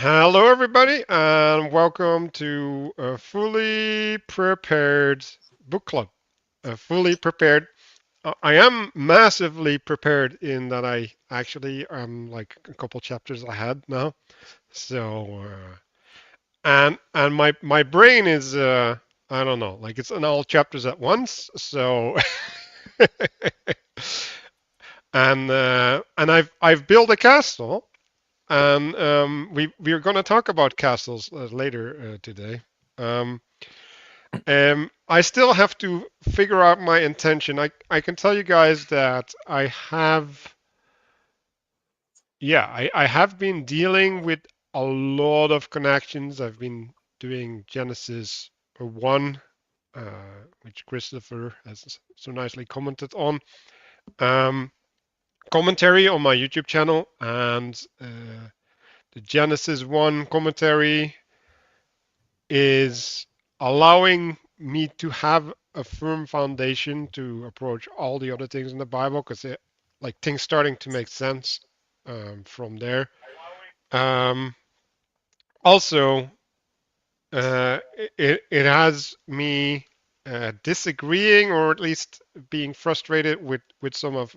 Hello, everybody, and welcome to a fully prepared book club. A fully prepared. I am massively prepared in that I actually am like a couple chapters ahead now. So, and my brain is I don't know, like it's in all chapters at once. So, and I've built a castle. And we're going to talk about castles later today. Um, I still have to figure out my intention. I can tell you guys that I have been dealing with a lot of connections. I've been doing Genesis 1, which Christopher has so nicely commented on. Um, Commentary on my YouTube channel and the Genesis 1 commentary is allowing me to have a firm foundation to approach all the other things in the Bible because like things starting to make sense from there. Um, Also, it has me disagreeing or at least being frustrated with some of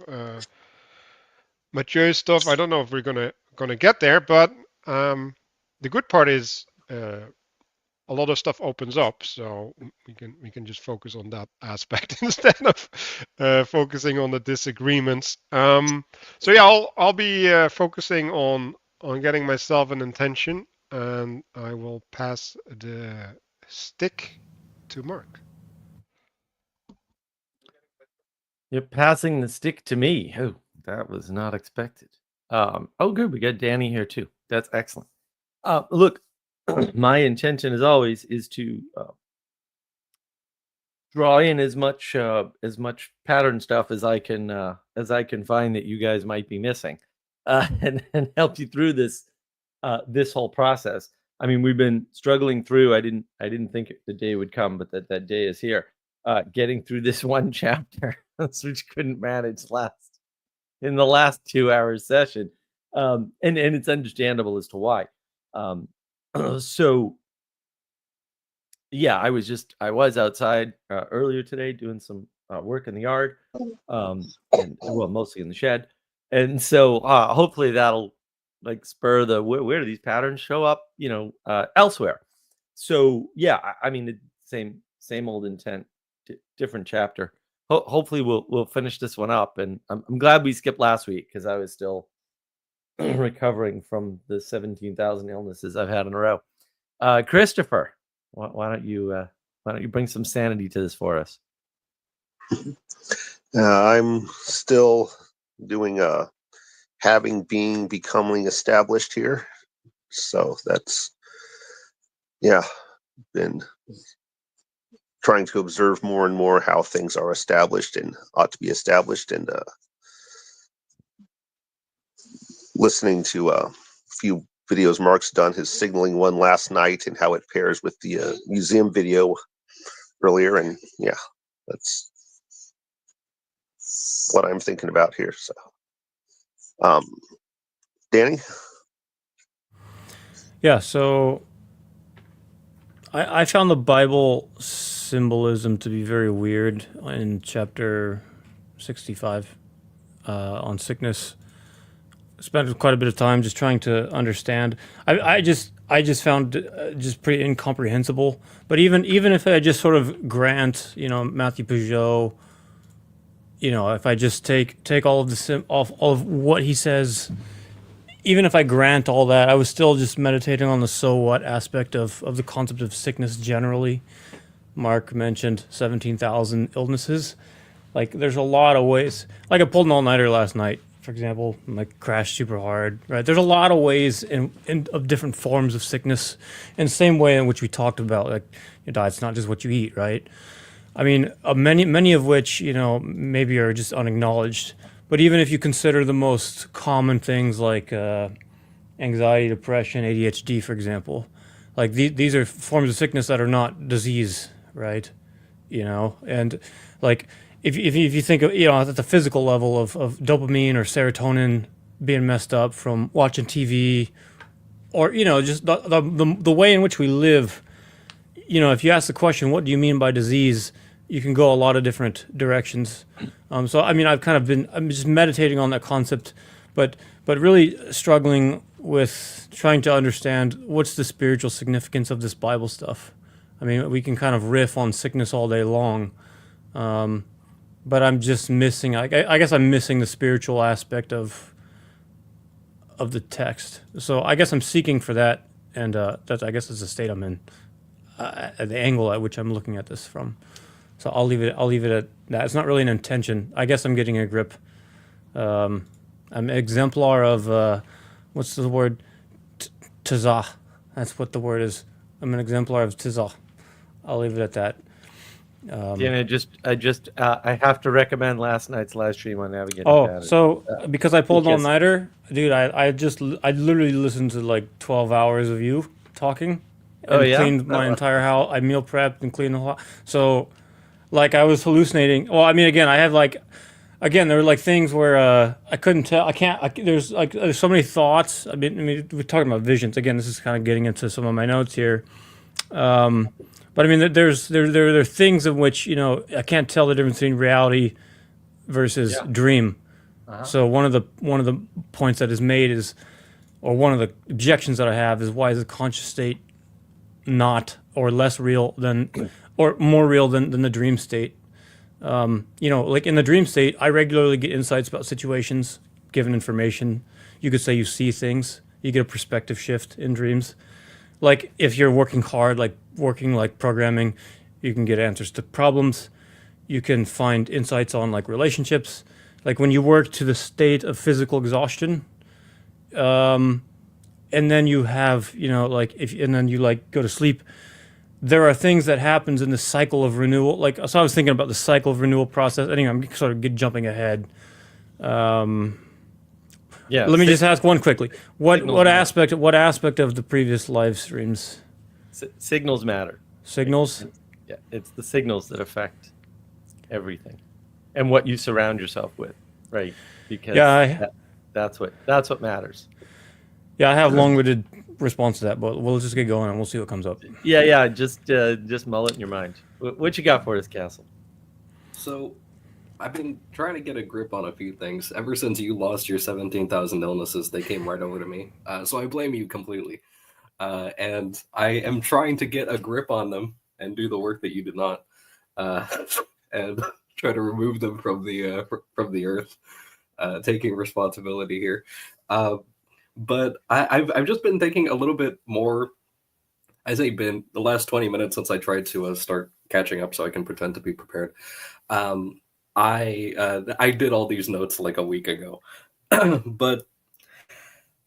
Matthieu's stuff. I don't know if we're gonna get there, but the good part is a lot of stuff opens up, so we can just focus on that aspect instead of focusing on the disagreements. So yeah, I'll be focusing on getting myself an intention, and I will pass the stick to Mark. You're passing the stick to me. Oh, that was not expected. Oh, good. We got Danny here too. That's excellent. Look, my intention, as always, is to draw in as much pattern stuff as I can find that you guys might be missing, and help you through this whole process. I mean, we've been struggling through. I didn't think the day would come, but that day is here. Getting through this one chapter, which couldn't manage in the last 2 hours session, and it's understandable as to why. So yeah, I was outside earlier today doing some work in the yard, and well, mostly in the shed, and so hopefully that'll like spur the where do these patterns show up, elsewhere. So yeah, I mean the same old intent, different chapter. Hopefully we'll finish this one up, and I'm glad we skipped last week because I was still recovering from the 17,000 illnesses I've had in a row. Christopher, why don't you bring some sanity to this for us? I'm still doing having being becoming established here. So that's been trying to observe more and more how things are established and ought to be established, and listening to a few videos Mark's done, his signaling one last night and how it pairs with the museum video earlier, and that's what I'm thinking about here. So Danny? Yeah, so I found the Bible symbolism to be very weird in chapter 65 on sickness. Spent quite a bit of time just trying to understand. I just found just pretty incomprehensible. But even if I just sort of grant, Matthieu Pageau, if I just take all of all of what he says, even if I grant all that, I was still just meditating on the so what aspect of the concept of sickness generally. Mark mentioned 17,000 illnesses. Like, there's a lot of ways. Like, I pulled an all-nighter last night, for example, and like crashed super hard, right? There's a lot of ways of different forms of sickness, in the same way in which we talked about, like, your diet's not just what you eat, right? I mean, many of which, maybe are just unacknowledged. But even if you consider the most common things like anxiety, depression, ADHD, for example, like these are forms of sickness that are not disease, right? And like if you think of, at the physical level of dopamine or serotonin being messed up from watching TV or just the way in which we live. If you ask the question, what do you mean by disease, you can go a lot of different directions. So I mean, I'm just meditating on that concept, but really struggling with trying to understand what's the spiritual significance of this Bible stuff. I mean, we can kind of riff on sickness all day long, but I'm just missing. I guess I'm missing the spiritual aspect of the text. So I guess I'm seeking for that, and I guess it's the state I'm in, at the angle at which I'm looking at this from. So I'll leave it at that. It's not really an intention. I guess I'm getting a grip. I'm an exemplar of what's the word? Tizah. That's what the word is. I'm an exemplar of Tizah. I'll leave it at that. I have to recommend last night's live stream on Navigating Patterns. So because I pulled all nighter, dude, I literally listened to like 12 hours of you talking. And cleaned my entire house. I meal prepped and cleaned the whole. So, like, I was hallucinating. Well, I mean, again, there were like things where I couldn't tell. There's so many thoughts. I mean, we're talking about visions. Again, this is kind of getting into some of my notes here. But I mean, there are things in which I can't tell the difference between reality versus dream. So one of the points that is made is, or one of the objections that I have is, why is the conscious state not or less real than, or more real than the dream state? Like in the dream state, I regularly get insights about situations, given information. You could say you see things. You get a perspective shift in dreams. Like if you're working hard, like programming, you can get answers to problems. You can find insights on like relationships. Like when you work to the state of physical exhaustion, and then you have, and then you like go to sleep, there are things that happens in the cycle of renewal. Like, so I was thinking about the cycle of renewal process. Anyway, I'm sort of jumping ahead. Let me just ask one quickly. What aspect of the previous live streams? Signals matter. Signals? Yeah, it's the signals that affect everything, and what you surround yourself with, right? Because that's what matters. Yeah, I have long-winded response to that, but we'll just get going and we'll see what comes up. Yeah. Just mull it in your mind. What you got for us, Castle? So, I've been trying to get a grip on a few things. Ever since you lost your 17,000 illnesses, they came right over to me. So I blame you completely. And I am trying to get a grip on them and do the work that you did not, and try to remove them from the earth, taking responsibility here. But I've just been thinking a little bit more. I say been the last 20 minutes since I tried to start catching up, so I can pretend to be prepared. I did all these notes like a week ago, but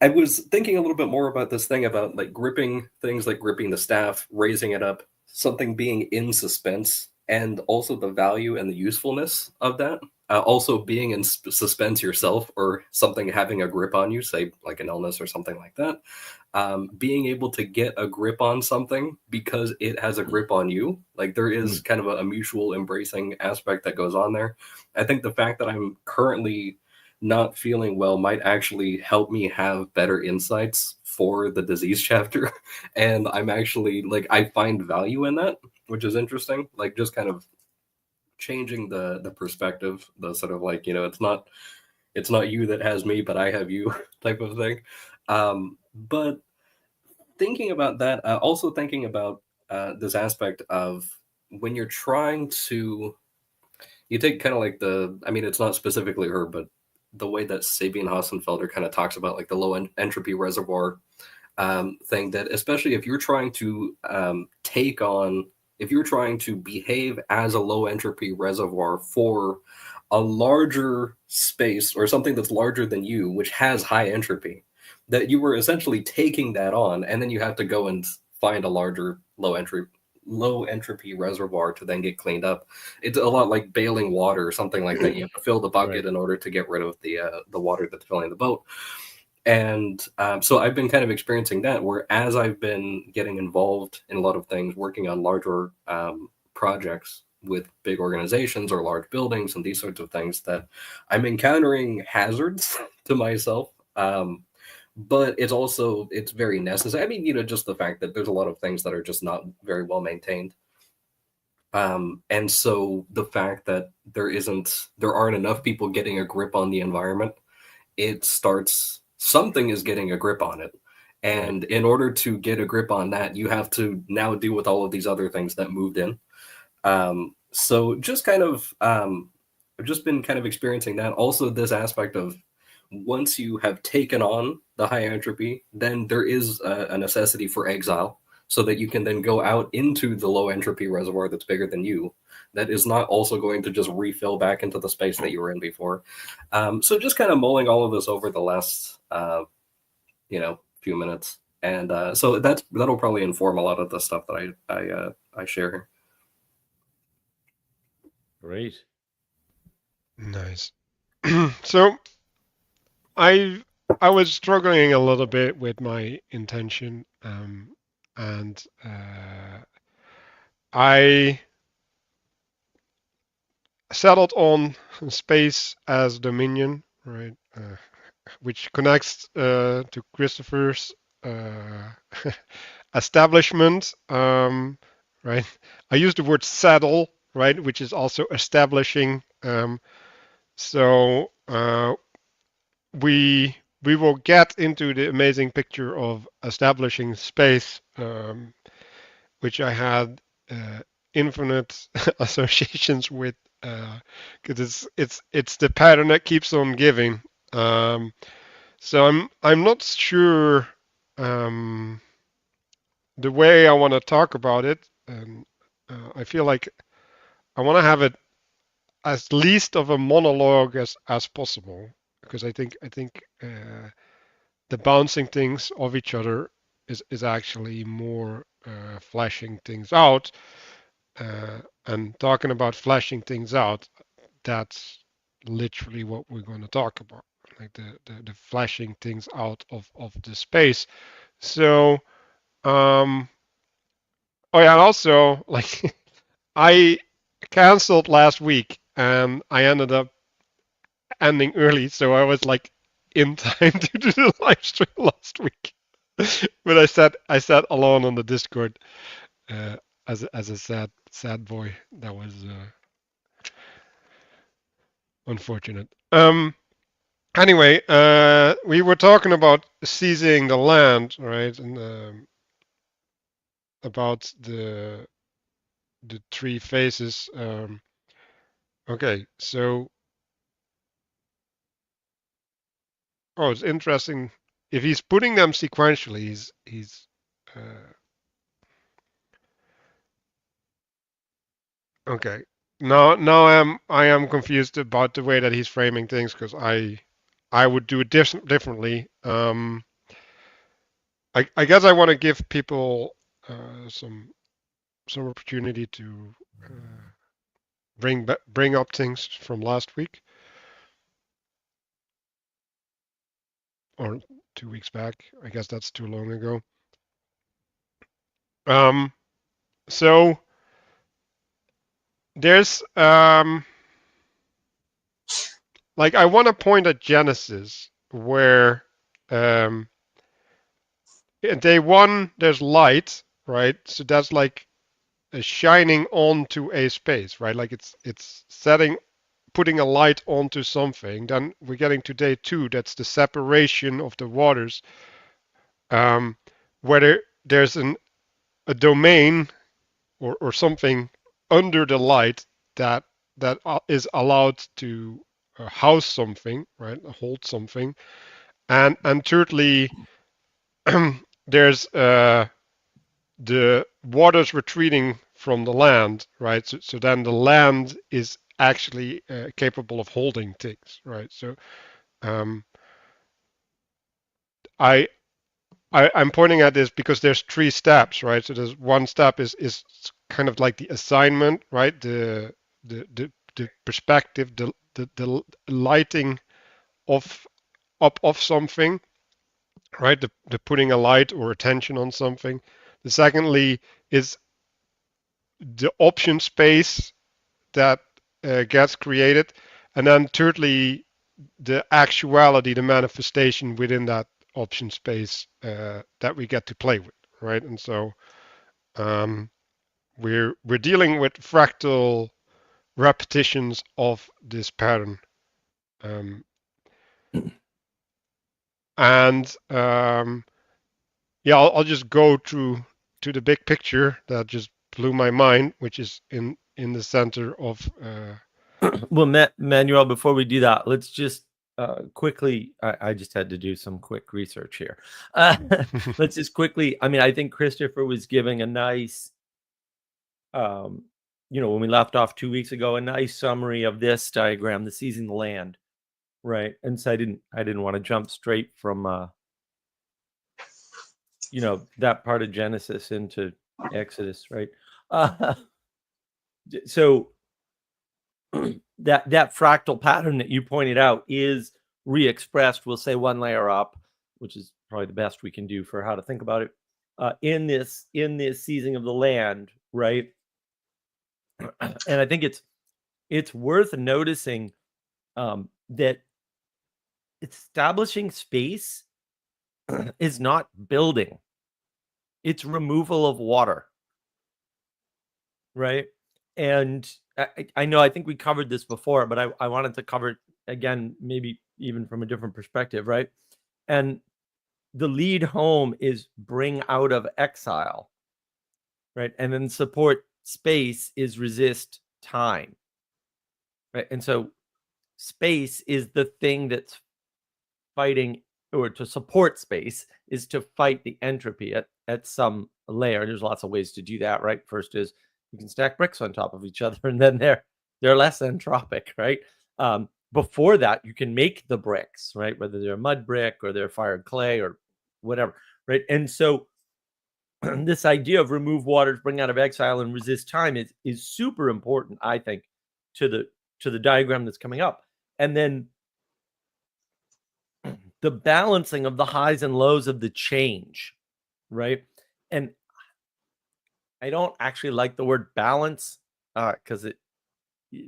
I was thinking a little bit more about this thing about like gripping things, like gripping the staff, raising it up, something being in suspense, and also the value and the usefulness of that. Also being in suspense yourself, or something having a grip on you, say like an illness or something like that. Being able to get a grip on something because it has a grip on you. Like there is kind of a mutual embracing aspect that goes on there. I think the fact that I'm currently not feeling well might actually help me have better insights for the disease chapter. And I'm actually like, I find value in that, which is interesting. Like just kind of changing the perspective, the sort of like, it's not you that has me, but I have you type of thing. But thinking about that, also thinking about this aspect of when you're trying to, you take kind of like it's not specifically her, but the way that Sabine Hassenfelder kind of talks about like the low entropy reservoir thing, that especially if you're trying to if you're trying to behave as a low entropy reservoir for a larger space or something that's larger than you, which has high entropy, that you were essentially taking that on, and then you have to go and find a larger low entropy reservoir to then get cleaned up. It's a lot like bailing water or something like that. You have to fill the bucket in order to get rid of the water that's filling the boat. And so I've been kind of experiencing that, where as I've been getting involved in a lot of things, working on larger projects with big organizations or large buildings and these sorts of things, that I'm encountering hazards to myself. but it's very necessary. I mean, just the fact that there's a lot of things that are just not very well maintained. And so the fact that there aren't enough people getting a grip on the environment, something is getting a grip on it. And in order to get a grip on that, you have to now deal with all of these other things that moved in. So just kind of, I've just been kind of experiencing that. Also, this aspect of once you have taken on the high entropy, then there is a necessity for exile, so that you can then go out into the low entropy reservoir that's bigger than you, that is not also going to just refill back into the space that you were in before. So just kind of mulling all of this over the last, few minutes. And so that'll probably inform a lot of the stuff that I share here. Great. Nice. So I was struggling a little bit with my intention, and I settled on space as dominion, right? Which connects to Christopher's establishment, right? I use the word settle, right, which is also establishing. So we will get into the amazing picture of establishing space, which I had infinite associations with, because it's the pattern that keeps on giving. So I'm not sure the way I want to talk about it, and I feel like I want to have it as least of a monologue as possible, because I think the bouncing things off each other is actually more fleshing things out, and talking about fleshing things out, that's literally what we're going to talk about, like the fleshing things out of the space. So oh yeah, and also, like, I canceled last week and I ended up ending early, so I was like in time to do the live stream last week. But I sat alone on the Discord as a sad boy. That was unfortunate. Anyway, we were talking about seizing the land, right? And about the three phases. Okay, so it's interesting. If he's putting them sequentially, he's okay. Now I am confused about the way that he's framing things, because I would do it differently. I guess I want to give people some opportunity to bring up things from last week or 2 weeks back. I guess that's too long ago. So there's like, I want to point at Genesis, where in day one there's light, right? So that's like a shining onto a space, right? Like it's putting a light onto something. Then we're getting to day two. That's the separation of the waters, where there's a domain or something under the light that is allowed to house something, right? Hold something. And thirdly, there's the waters retreating from the land, right? So then the land is actually capable of holding things, right? So I'm pointing at this because there's 3 steps, right? So there's one step is kind of like the assignment, right? The perspective, the lighting of something, right? The putting a light or attention on something. The secondly is the option space that gets created, and then thirdly the actuality, the manifestation within that option space that we get to play with, right? And so we're dealing with fractal repetitions of this pattern, and yeah, I'll just go to the big picture that just blew my mind, which is in the center of. Well, Manuel, before we do that, let's just quickly. I just had to do some quick research here. Let's just quickly. I mean, I think Christopher was giving a nice, when we left off 2 weeks ago, a nice summary of this diagram, the seizing the land, right? And so I didn't want to jump straight from, that part of Genesis into Exodus, right? So that fractal pattern that you pointed out is re-expressed, we'll say one layer up, which is probably the best we can do for how to think about it, in this seizing of the land, right? And I think it's worth noticing that establishing space is not building, it's removal of water, right? And I know, I think we covered this before, but I wanted to cover it again, maybe even from a different perspective, right? And the lead home is bring out of exile, right? And then support space is resist time, right? And so space is the thing that's fighting, or to support space is to fight the entropy at some layer. There's lots of ways to do that, right? First is you can stack bricks on top of each other, and then they're less entropic, right? Before that, you can make the bricks, right? Whether they're mud brick or they're fired clay or whatever, right? And so this idea of remove waters, bring out of exile, and resist time is super important, I think, to the diagram that's coming up. And then the balancing of the highs and lows of the change, right? And I don't actually like the word balance because it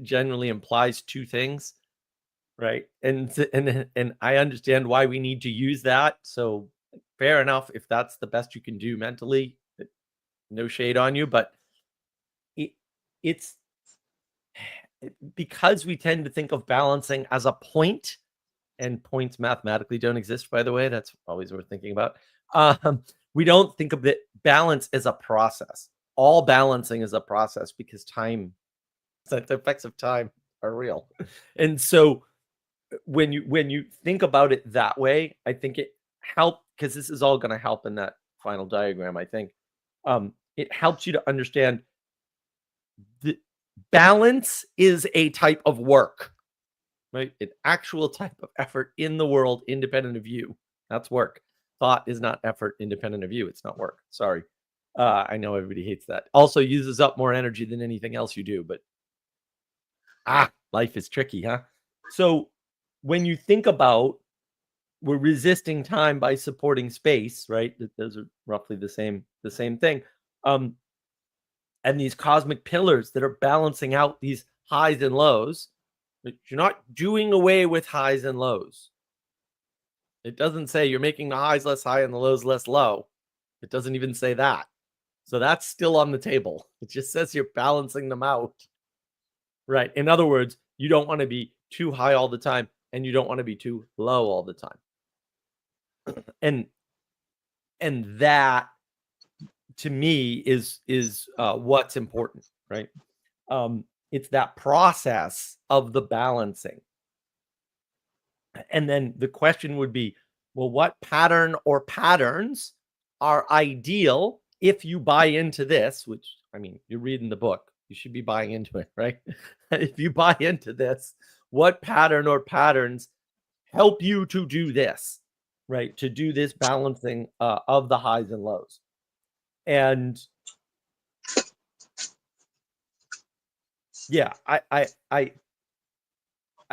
generally implies two things, right? And I understand why we need to use that. So fair enough if that's the best you can do mentally. No shade on you, but it's because we tend to think of balancing as a point, and points mathematically don't exist, by the way. That's always worth thinking about. We don't think of balance as a process. All balancing is a process because time, the effects of time are real. And so when you think about it that way, I think it helps, because this is all going to help in that final diagram, I think. It helps you to understand the balance is a type of work, right? An actual type of effort in the world, independent of you. That's work. Thought is not effort independent of you. It's not work. Sorry. I know everybody hates that. Also uses up more energy than anything else you do, but life is tricky, huh? So when you think about we're resisting time by supporting space, right? Those are roughly the same thing. And these cosmic pillars that are balancing out these highs and lows. You're not doing away with highs and lows. It doesn't say you're making the highs less high and the lows less low. It doesn't even say that. So that's still on the table. It just says you're balancing them out. Right. In other words, you don't want to be too high all the time, and you don't want to be too low all the time. And that, to me, is what's important, right? It's that process of the balancing. And then the question would be, well, what pattern or patterns are ideal if you buy into this? Which, I mean, you're reading the book. You should be buying into it, right? If you buy into this, what pattern or patterns help you to do this, right? To do this balancing of the highs and lows. And yeah, I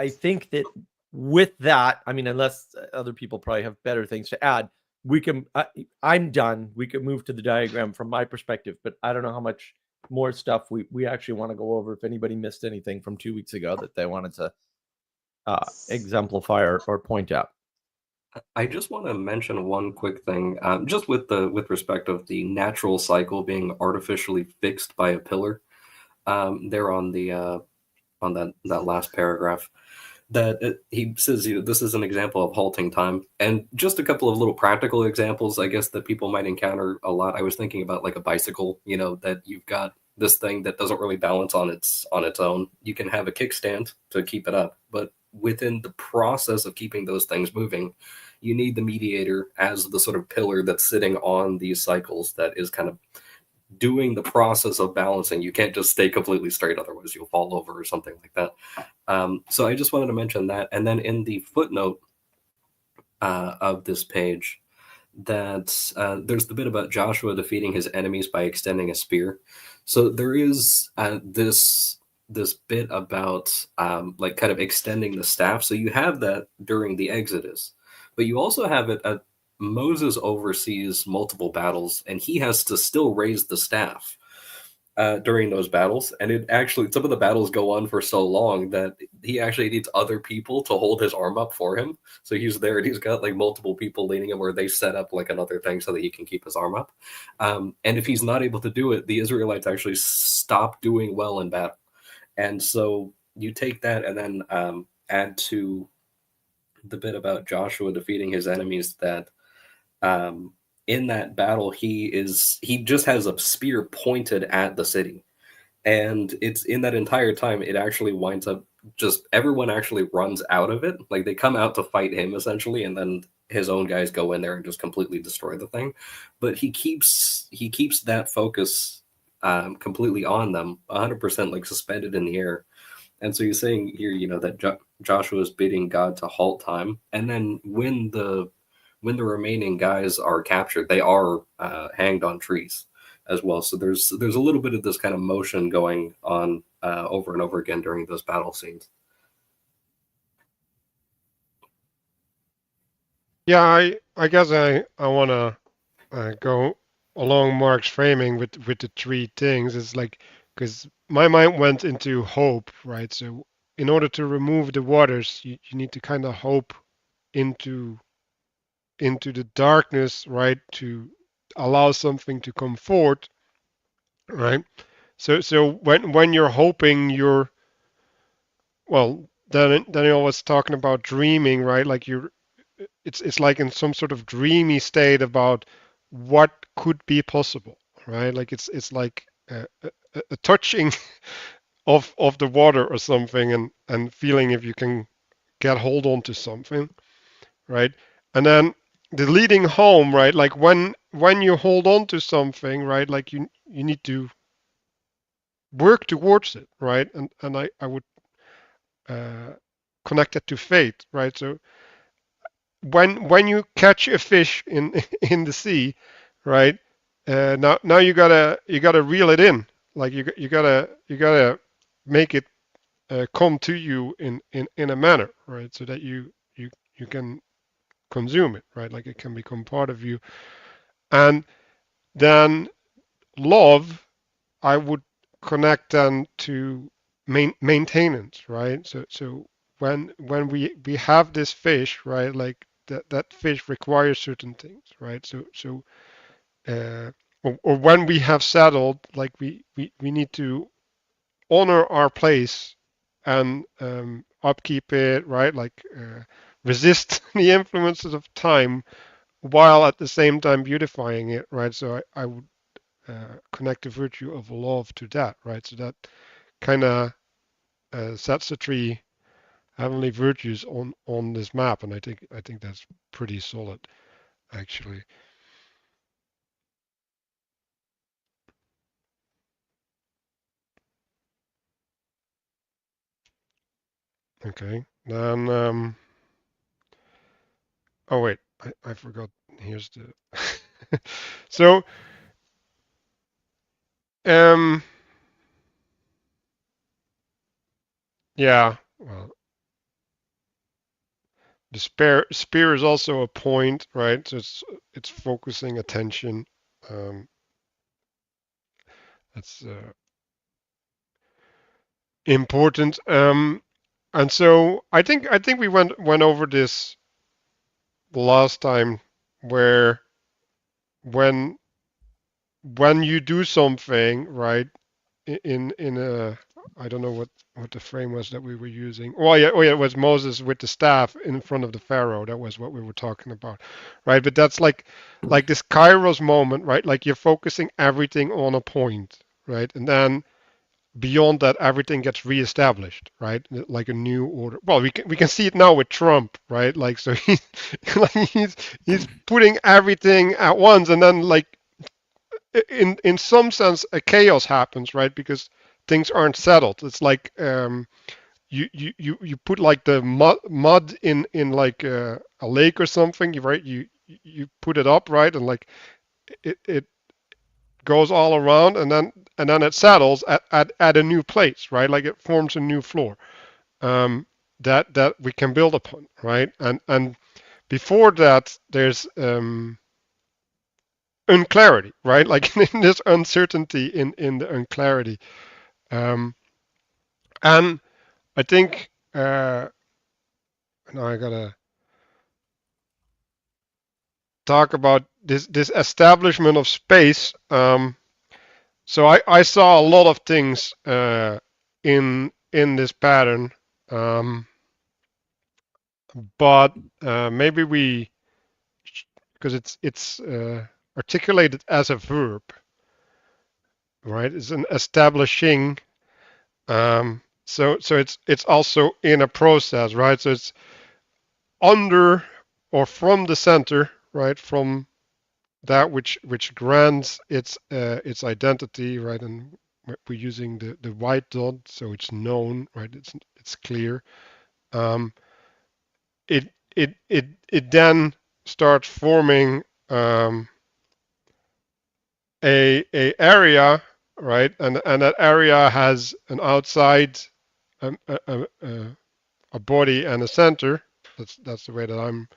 think that with that, I mean, unless other people probably have better things to add, we can, I'm done. We could move to the diagram from my perspective, but I don't know how much more stuff we actually want to go over. If anybody missed anything from 2 weeks ago that they wanted to exemplify or point out. I just want to mention one quick thing, just with respect of the natural cycle being artificially fixed by a pillar. There on the on that last paragraph, that he says, this is an example of halting time, and just a couple of little practical examples, I guess, that people might encounter a lot. I was thinking about like a bicycle, that you've got this thing that doesn't really balance on its own. You can have a kickstand to keep it up, but within the process of keeping those things moving, you need the mediator as the sort of pillar that's sitting on these cycles, that is kind of doing the process of balancing. You can't just stay completely straight, otherwise you'll fall over or something like that. So I just wanted to mention that. And then in the footnote of this page, that there's the bit about Joshua defeating his enemies by extending a spear. So there is this bit about like kind of extending the staff. So you have that during the Exodus, but you also have it at Moses oversees multiple battles, and he has to still raise the staff during those battles. And it actually, some of the battles go on for so long that he actually needs other people to hold his arm up for him. So he's there and he's got like multiple people leading him, where they set up like another thing so that he can keep his arm up. And if he's not able to do it, the Israelites actually stop doing well in battle. And so you take that and then add to the bit about Joshua defeating his enemies, that in that battle he just has a spear pointed at the city, and it's in that entire time it actually winds up just everyone actually runs out of it. Like they come out to fight him essentially, and then his own guys go in there and just completely destroy the thing. But he keeps that focus completely on them, 100%, like suspended in the air. And so you're saying here, that Joshua is bidding God to halt time, and then when the remaining guys are captured, they are hanged on trees as well. So there's a little bit of this kind of motion going on over and over again during those battle scenes. Yeah, I guess I want to go along Mark's framing with the three things. It's like, because my mind went into hope, right? So in order to remove the waters, you need to kind of hope into the darkness, right? To allow something to come forth, right? So when you're hoping, you're, well, Daniel was talking about dreaming, right? Like it's like in some sort of dreamy state about what could be possible, right? Like it's like a touching of the water or something, and feeling if you can get hold on to something, right? And then the leading home, right? Like when you hold on to something, right? Like you need to work towards it, right? And I would uh, connect it to faith, right? So when you catch a fish in in the sea, right? Now you gotta reel it in. Like you gotta make it come to you in a manner, right? So that you can consume it, right? Like it can become part of you. And then love, I would connect them to maintenance, right? So when we have this fish, right? Like that fish requires certain things, right? So uh, or when we have settled, like we need to honor our place and upkeep it, right? Like resist the influences of time while at the same time beautifying it, right? So I would connect the virtue of love to that, right? So that kind of sets the three heavenly virtues on this map, and I think that's pretty solid, actually. Okay, then oh wait, I forgot. Here's the so um yeah, well, the spear is also a point, right? So it's focusing attention. Um, that's important. And so I think we went over this the last time, where when you do something, right, in a, I don't know what the frame was that we were using. Oh yeah, it was Moses with the staff in front of the Pharaoh. That was what we were talking about, right? But that's like this Kairos moment, right? Like you're focusing everything on a point, right? And then beyond that, everything gets reestablished, right? Like a new order. Well, we can see it now with Trump, right? Like so like he's putting everything at once, and then like in some sense a chaos happens, right? Because things aren't settled. It's like you put like the mud in like a lake or something, right? You put it up, right, and like it goes all around, and then it settles at a new place, right? Like it forms a new floor that we can build upon, right? And before that, there's unclarity, right? Like in this uncertainty in the unclarity, and I think now I gotta talk about this establishment of space. So I saw a lot of things in this pattern, but maybe because it's articulated as a verb, right? It's an establishing. So it's also in a process, right? So it's under or from the center, right? From that which grants its identity, right? And we're using the white dot, so it's known, right? It's clear. Um, it then starts forming a area, right? And that area has an outside, um, a, a, a body and a center. That's the way that I'm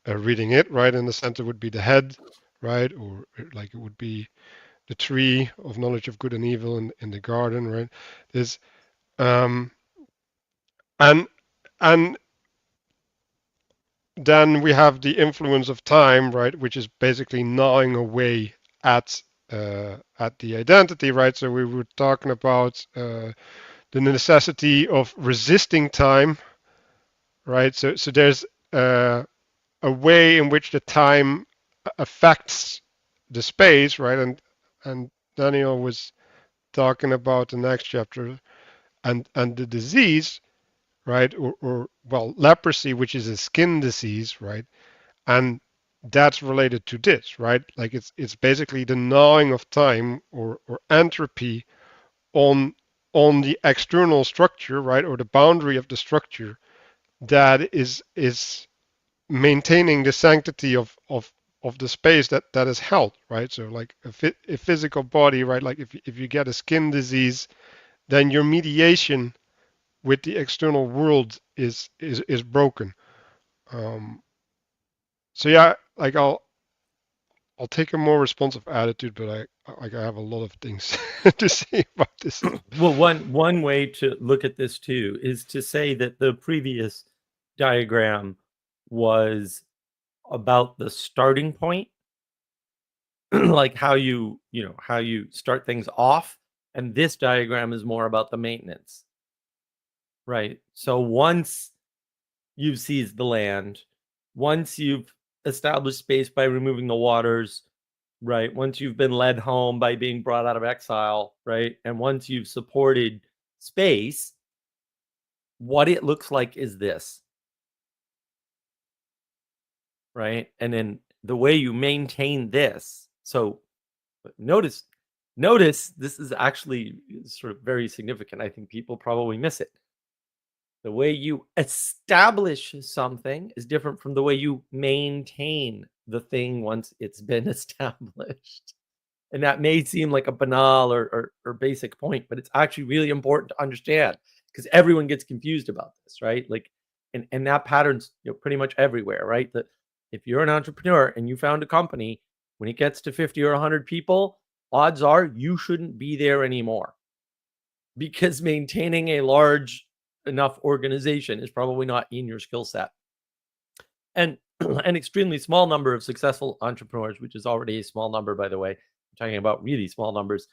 reading it, right? And the center would be the head, right? Or like it would be the tree of knowledge of good and evil in the garden, right? There's and and then we have the influence of time, right? Which is basically gnawing away at the identity, right? So we were talking about the necessity of resisting time, right? So there's a way in which the time affects the space, right? And Daniel was talking about the next chapter and the disease, right? Or well, leprosy, which is a skin disease, right? And that's related to this, right? Like it's basically the gnawing of time or entropy on the external structure, right? Or the boundary of the structure that is maintaining the sanctity of the space that is held, right? So like a physical body, right? Like if you get a skin disease, then your mediation with the external world is broken. Um, so yeah, like I'll take a more responsive attitude, but I have a lot of things to say about this. Well, one way to look at this too is to say that the previous diagram was about the starting point, like how you start things off, and this diagram is more about the maintenance, right? So once you've seized the land, once you've established space by removing the waters, right? Once you've been led home by being brought out of exile, right? And once you've supported space, what it looks like is this, right? And then the way you maintain this. So notice this is actually sort of very significant. I think people probably miss it. The way you establish something is different from the way you maintain the thing once it's been established. And that may seem like a banal or basic point, but it's actually really important to understand because everyone gets confused about this, right? Like, and that pattern's pretty much everywhere, right? That if you're an entrepreneur and you found a company, when it gets to 50 or 100 people, odds are you shouldn't be there anymore because maintaining a large enough organization is probably not in your skill set. And an extremely small number of successful entrepreneurs, which is already a small number, by the way, I'm talking about really small numbers,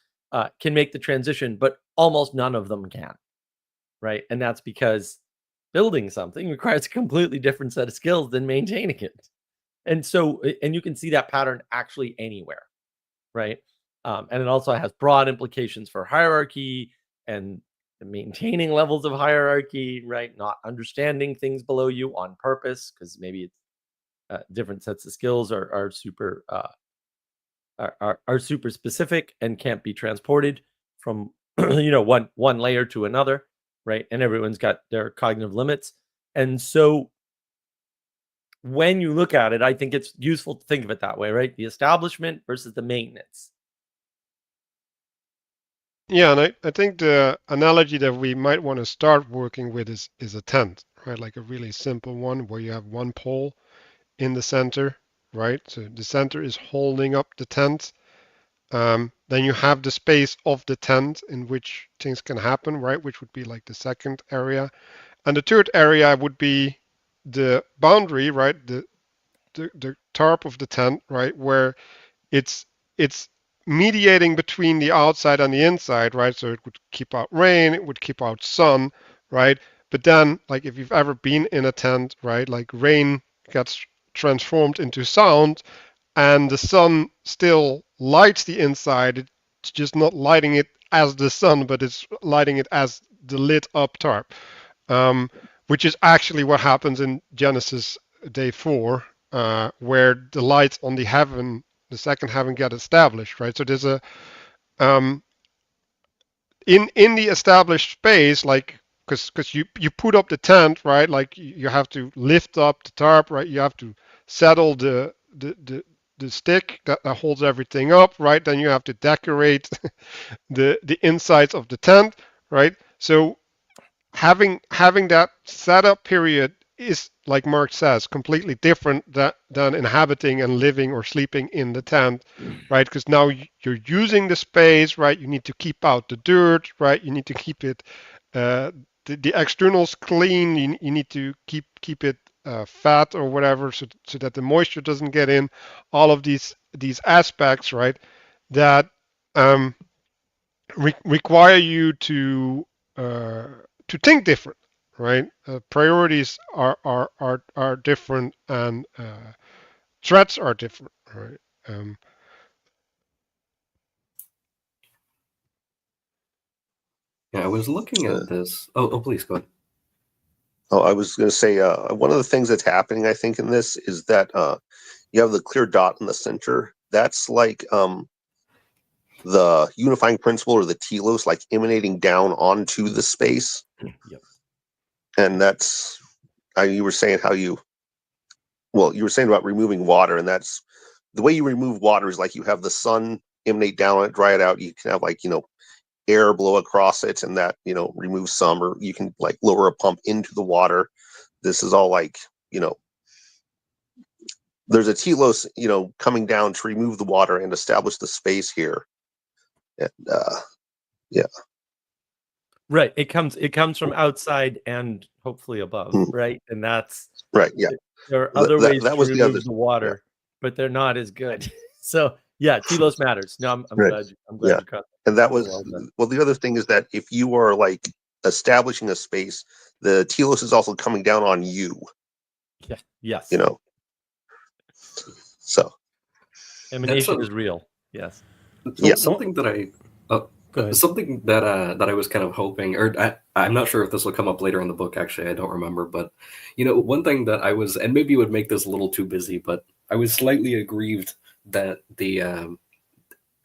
can make the transition, but almost none of them can, right? And that's because building something requires a completely different set of skills than maintaining it. And so, and you can see that pattern actually anywhere, right? And it also has broad implications for hierarchy and maintaining levels of hierarchy, right? Not understanding things below you on purpose, because maybe it's different sets of skills are super are super specific and can't be transported from one layer to another, right? And everyone's got their cognitive limits. And so when you look at it, I think it's useful to think of it that way, right? The establishment versus the maintenance. Yeah, and I think the analogy that we might want to start working with is a tent, right? Like a really simple one where you have one pole in the center, right? So the center is holding up the tent. Then you have the space of the tent in which things can happen, right? Which would be like the second area. And the third area would be the boundary, right? The tarp of the tent, right? Where it's mediating between the outside and the inside, right? So it would keep out rain, it would keep out sun, right? But then, like if you've ever been in a tent, right? Like rain gets transformed into sound, and the sun still lights the inside. It's just not lighting it as the sun, but it's lighting it as the lit up tarp, which is actually what happens in Genesis day 4, where the lights on the second heaven get established, right? So there's a in the established space, like because you put up the tent, right? Like you have to lift up the tarp, right? You have to settle the stick that holds everything up, right? Then you have to decorate the insides of the tent, right? So having that setup period is, like Mark says, completely different than inhabiting and living or sleeping in the tent, right? Because now you're using the space, right? You need to keep out the dirt, right? You need to keep it the externals clean. You need to keep it fat or whatever, so that the moisture doesn't get in. All of these aspects, right? That require you to think different, right? Priorities are different, and threats are different, right? Yeah, I was looking at this. Oh, please go ahead. Oh, I was going to say one of the things that's happening, I think, in this is that you have the clear dot in the center. That's like the unifying principle, or the telos, like emanating down onto the space. Yep. And that's you were saying you were saying about removing water, and that's the way you remove water is like you have the sun emanate down on it, dry it out. You can have air blow across it, and that removes some, or you can like lower a pump into the water. This is all like there's a telos coming down to remove the water and establish the space here. And yeah, right. It comes from outside and hopefully above, right? And that's right. Yeah, there are other ways that to was remove the water, but they're not as good. So yeah, telos matters. No, I'm right. glad you caught. And that was the other thing is that if you are like establishing a space, the telos is also coming down on you. Yeah. Yes. So emanation is real. Yes. Yeah. Something that I Go ahead. something that I was kind of hoping, or I'm not sure if this will come up later in the book. Actually, I don't remember. But one thing that I was, and maybe it would make this a little too busy, but I was slightly aggrieved that the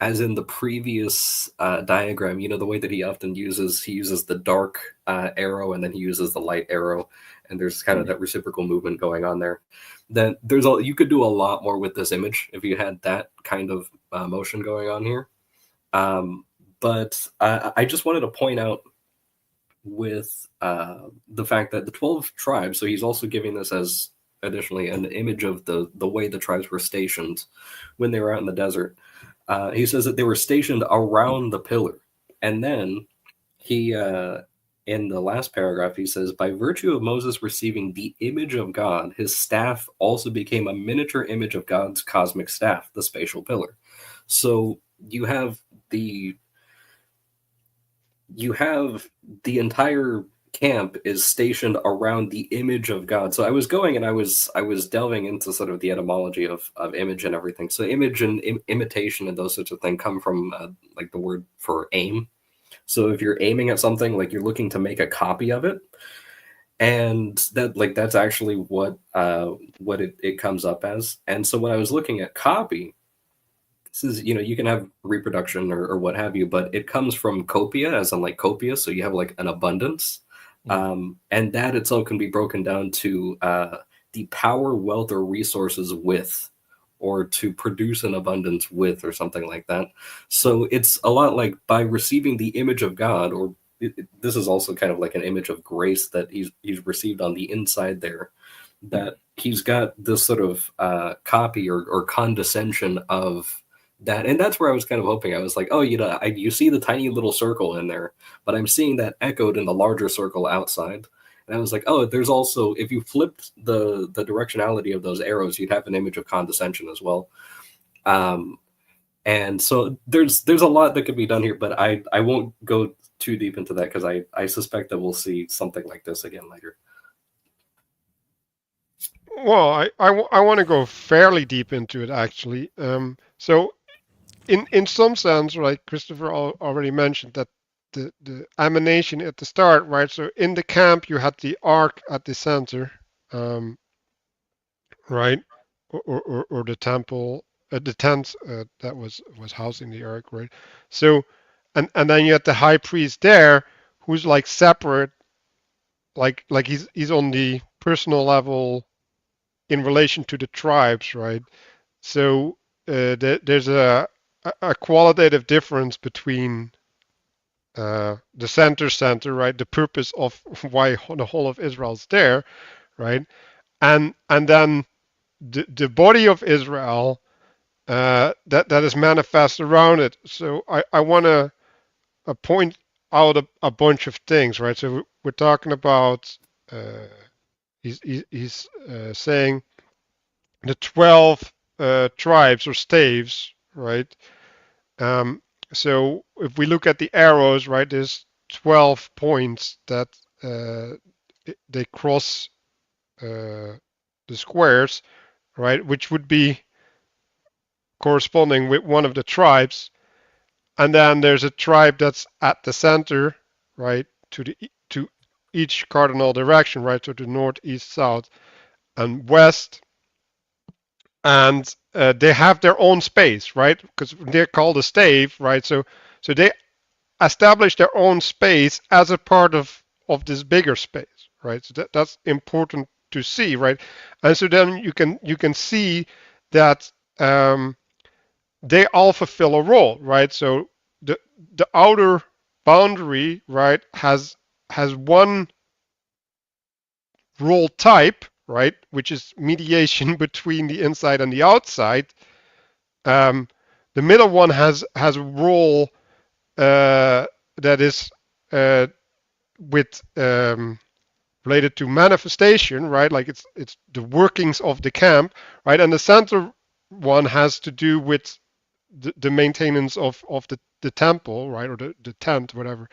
as in the previous diagram, the way that he often uses the dark arrow, and then he uses the light arrow, and there's kind of that reciprocal movement going on there. Then you could do a lot more with this image if you had that kind of motion going on here. But I just wanted to point out with the fact that the 12 tribes, so he's also giving this as additionally an image of the way the tribes were stationed when they were out in the desert. He says that they were stationed around the pillar. And then he in the last paragraph, he says, by virtue of Moses receiving the image of God, his staff also became a miniature image of God's cosmic staff, the spatial pillar. So you have the entire camp is stationed around the image of God. So I was going and I was delving into sort of the etymology of image and everything. So image and imitation and those sorts of things come from like the word for aim. So if you're aiming at something, like you're looking to make a copy of it, and that's actually what it comes up as. And so when I was looking at copy, this is, you can have reproduction or what have you, but it comes from copia, as in like copious. So you have like an abundance. And that itself can be broken down to the power, wealth, or resources with, or to produce an abundance with, or something like that. So it's a lot like by receiving the image of God, or this is also kind of like an image of grace that he's received on the inside there, that he's got this sort of copy or condescension of that. And that's where I was kind of hoping. I was like, oh, you see the tiny little circle in there, but I'm seeing that echoed in the larger circle outside. And I was like, oh, there's also, if you flipped the directionality of those arrows, you'd have an image of condescension as well. And so there's a lot that could be done here, but I won't go too deep into that, because I suspect that we'll see something like this again later. Well, I want to go fairly deep into it, actually. So in some sense, right, Christopher already mentioned that the emanation at the start, right? So in the camp, you had the ark at the center, right? Or the temple, the tent that was housing the ark, right? So, and then you had the high priest there, who's like separate, like he's on the personal level in relation to the tribes, right? So there's a qualitative difference between the center, right? The purpose of why the whole of Israel's there, right? And then the body of Israel that is manifest around it. So I want to point out a bunch of things, right? So we're talking about he's saying the 12 tribes or staves, right? So if we look at the arrows, right, there's 12 points that they cross the squares, right, which would be corresponding with one of the tribes. And then there's a tribe that's at the center, right, to each cardinal direction, right, so to north, east, south, and west. And they have their own space, right? Because they're called a stave, right? So they establish their own space as a part of this bigger space, right? So that's important to see, right? And so then you can see that they all fulfill a role, right? So the outer boundary, right, has one role type, right, which is mediation between the inside and the outside. The middle one has a role that is with related to manifestation, right? Like it's the workings of the camp, right? And the center one has to do with the maintenance of the temple, right, or the tent, whatever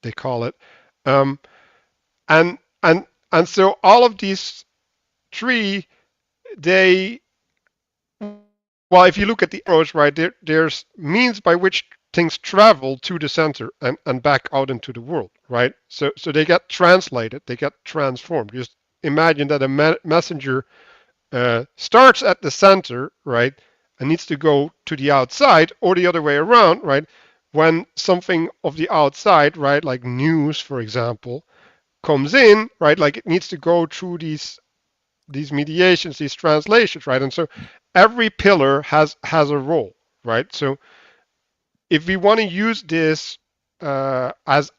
they call it. And so all of these three, well, if you look at the arrows, right, there's means by which things travel to the center and back out into the world, right? So they get translated, they get transformed. Just imagine that a messenger starts at the center, right, and needs to go to the outside, or the other way around, right? When something of the outside, right, like news, for example, comes in, right, like it needs to go through these mediations, these translations, right? And so every pillar has a role, right? So if we want to use this as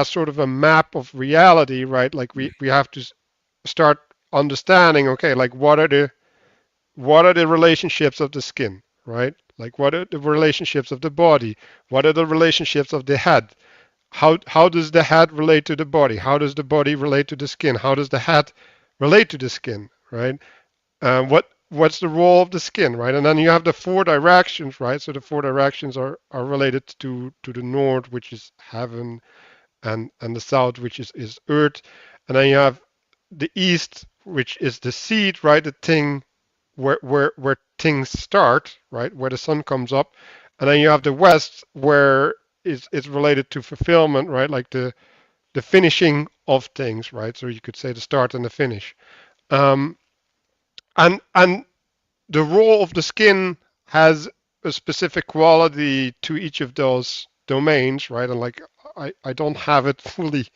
sort of a map of reality, right? Like we have to start understanding, okay, like what are the relationships of the skin, right? Like what are the relationships of the body? What are the relationships of the head? how does the head relate to the body? How does the body relate to the skin? How does the head relate to the skin, right? What's the role of the skin, right? And then you have the four directions, right? So the four directions are related to the north, which is heaven, and the south, which is earth, and then you have the east, which is the seed, right? The thing where things start, right? Where the sun comes up, and then you have the west, where it's related to fulfillment, right? Like the finishing of things, right? So you could say the start and the finish. Um, and the role of the skin has a specific quality to each of those domains, right? And like I don't have it fully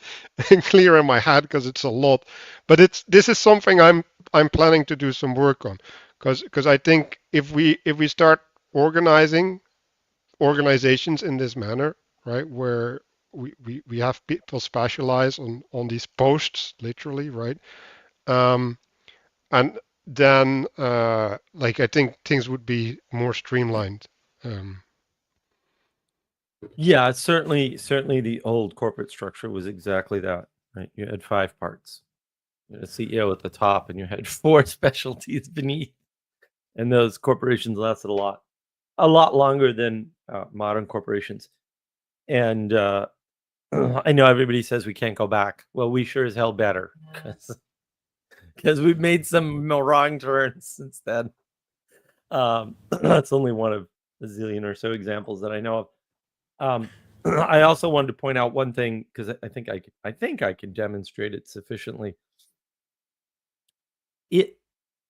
clear in my head because it's a lot, but this is something I'm planning to do some work on, because I think if we start organizing organizations in this manner, right, where we have people specialize on these posts, literally, right, and then like I think things would be more streamlined. Um, Yeah, certainly the old corporate structure was exactly that, right? You had 5 parts. You had a CEO at the top and you had 4 specialties beneath. And those corporations lasted a lot longer than modern corporations. And I know everybody says we can't go back. Well, we sure as hell better, because we've made some wrong turns since then. That's only one of a zillion or so examples that I know of. I also wanted to point out one thing, because I think I can demonstrate it sufficiently.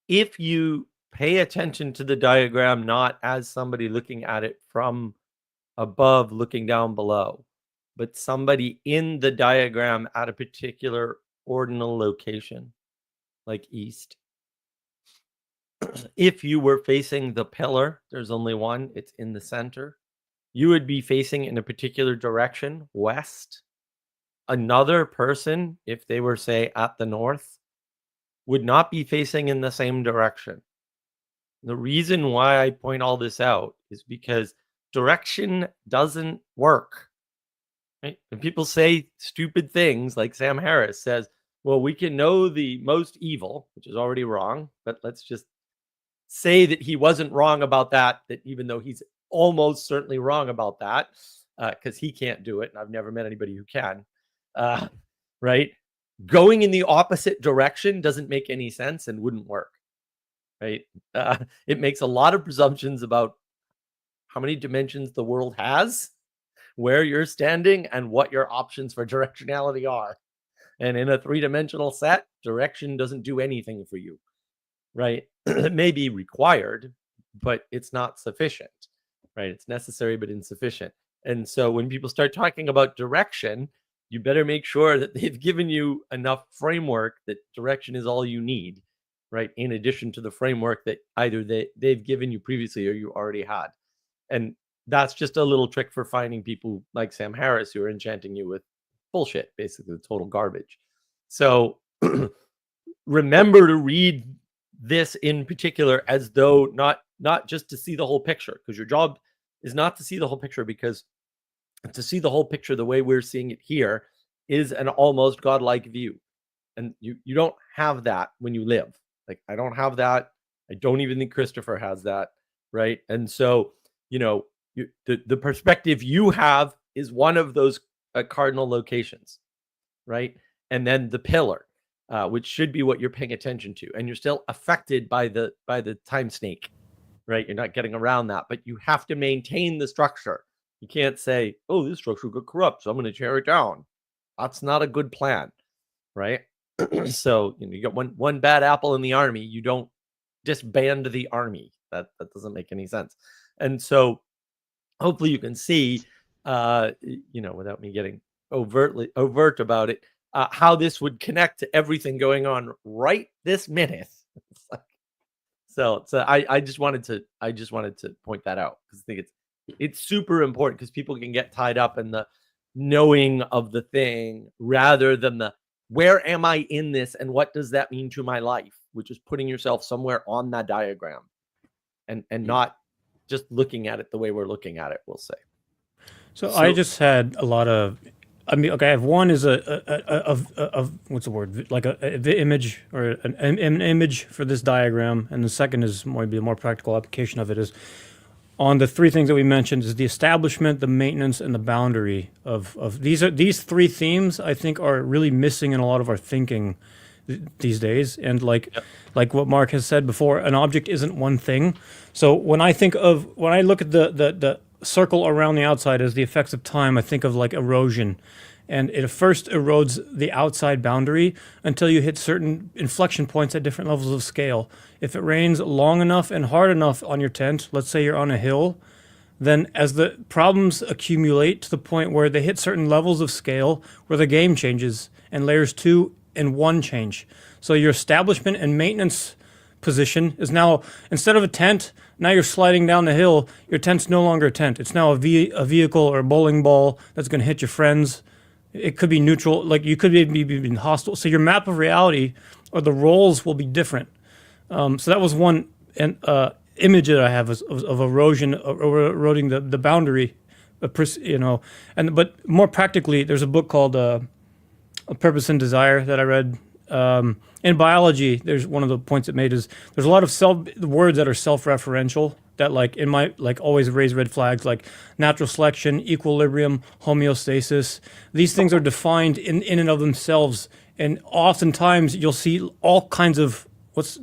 If you pay attention to the diagram not as somebody looking at it from above looking down below, but somebody in the diagram at a particular ordinal location, like east. If you were facing the pillar, there's only one, it's in the center. You would be facing in a particular direction, west. Another person, if they were, say, at the north, would not be facing in the same direction. The reason why I point all this out is because direction doesn't work. Right? And people say stupid things, like Sam Harris says, well, we can know the most evil, which is already wrong, but let's just say that he wasn't wrong about that even though he's almost certainly wrong about that, because he can't do it, and I've never met anybody who can. Right? Going in the opposite direction doesn't make any sense and wouldn't work. Right? It makes a lot of presumptions about how many dimensions the world has, where you're standing, and what your options for directionality are. And in a 3-dimensional set, direction doesn't do anything for you, right? It may be required, but it's not sufficient, right? It's necessary, but insufficient. And so when people start talking about direction, you better make sure that they've given you enough framework that direction is all you need, right? In addition to the framework that either they've given you previously or you already had. And that's just a little trick for finding people like Sam Harris who are enchanting you with bullshit, basically total garbage. So remember to read this in particular as though not just to see the whole picture, because your job is not to see the whole picture, because to see the whole picture the way we're seeing it here is an almost godlike view. And you don't have that when you live. Like, I don't have that. I don't even think Christopher has that, right? And so, the perspective you have is one of those cardinal locations, right? And then the pillar, which should be what you're paying attention to, and you're still affected by the time snake, right? You're not getting around that, but you have to maintain the structure. You can't say, "Oh, this structure got corrupt, so I'm going to tear it down." That's not a good plan, right? So you got one bad apple in the army. You don't disband the army. That doesn't make any sense. And so hopefully you can see, without me getting overt about it, how this would connect to everything going on right this minute. So I just wanted to point that out, because I think it's super important, because people can get tied up in the knowing of the thing rather than the where am I in this and what does that mean to my life, which is putting yourself somewhere on that diagram and not just looking at it the way we're looking at it, we'll say. So I just had a lot of I mean, okay, I have one is a what's the word, like a image or an image for this diagram, and the second is maybe a more practical application of it is on the three things that we mentioned is the establishment, the maintenance, and the boundary of these three themes. I think are really missing in a lot of our thinking these days. And like what Mark has said before, an object isn't one thing. So when I look at the circle around the outside as the effects of time, I think of like erosion. And it first erodes the outside boundary until you hit certain inflection points at different levels of scale. If it rains long enough and hard enough on your tent, let's say you're on a hill, then as the problems accumulate to the point where they hit certain levels of scale, where the game changes and layers 2 and 1 change. So your establishment and maintenance position is now, instead of a tent, now you're sliding down the hill. Your tent's no longer a tent. It's now a vehicle or a bowling ball that's going to hit your friends. It could be neutral, like you could be hostile. So your map of reality or the roles will be different. So that was one image that I have of erosion, eroding the boundary, but more practically, there's a book called A Purpose and Desire that I read. In biology, there's one of the points it made is there's a lot of words that are self-referential that like in my always raise red flags, like natural selection, equilibrium, homeostasis. These things are defined in and of themselves, and oftentimes you'll see all kinds of what's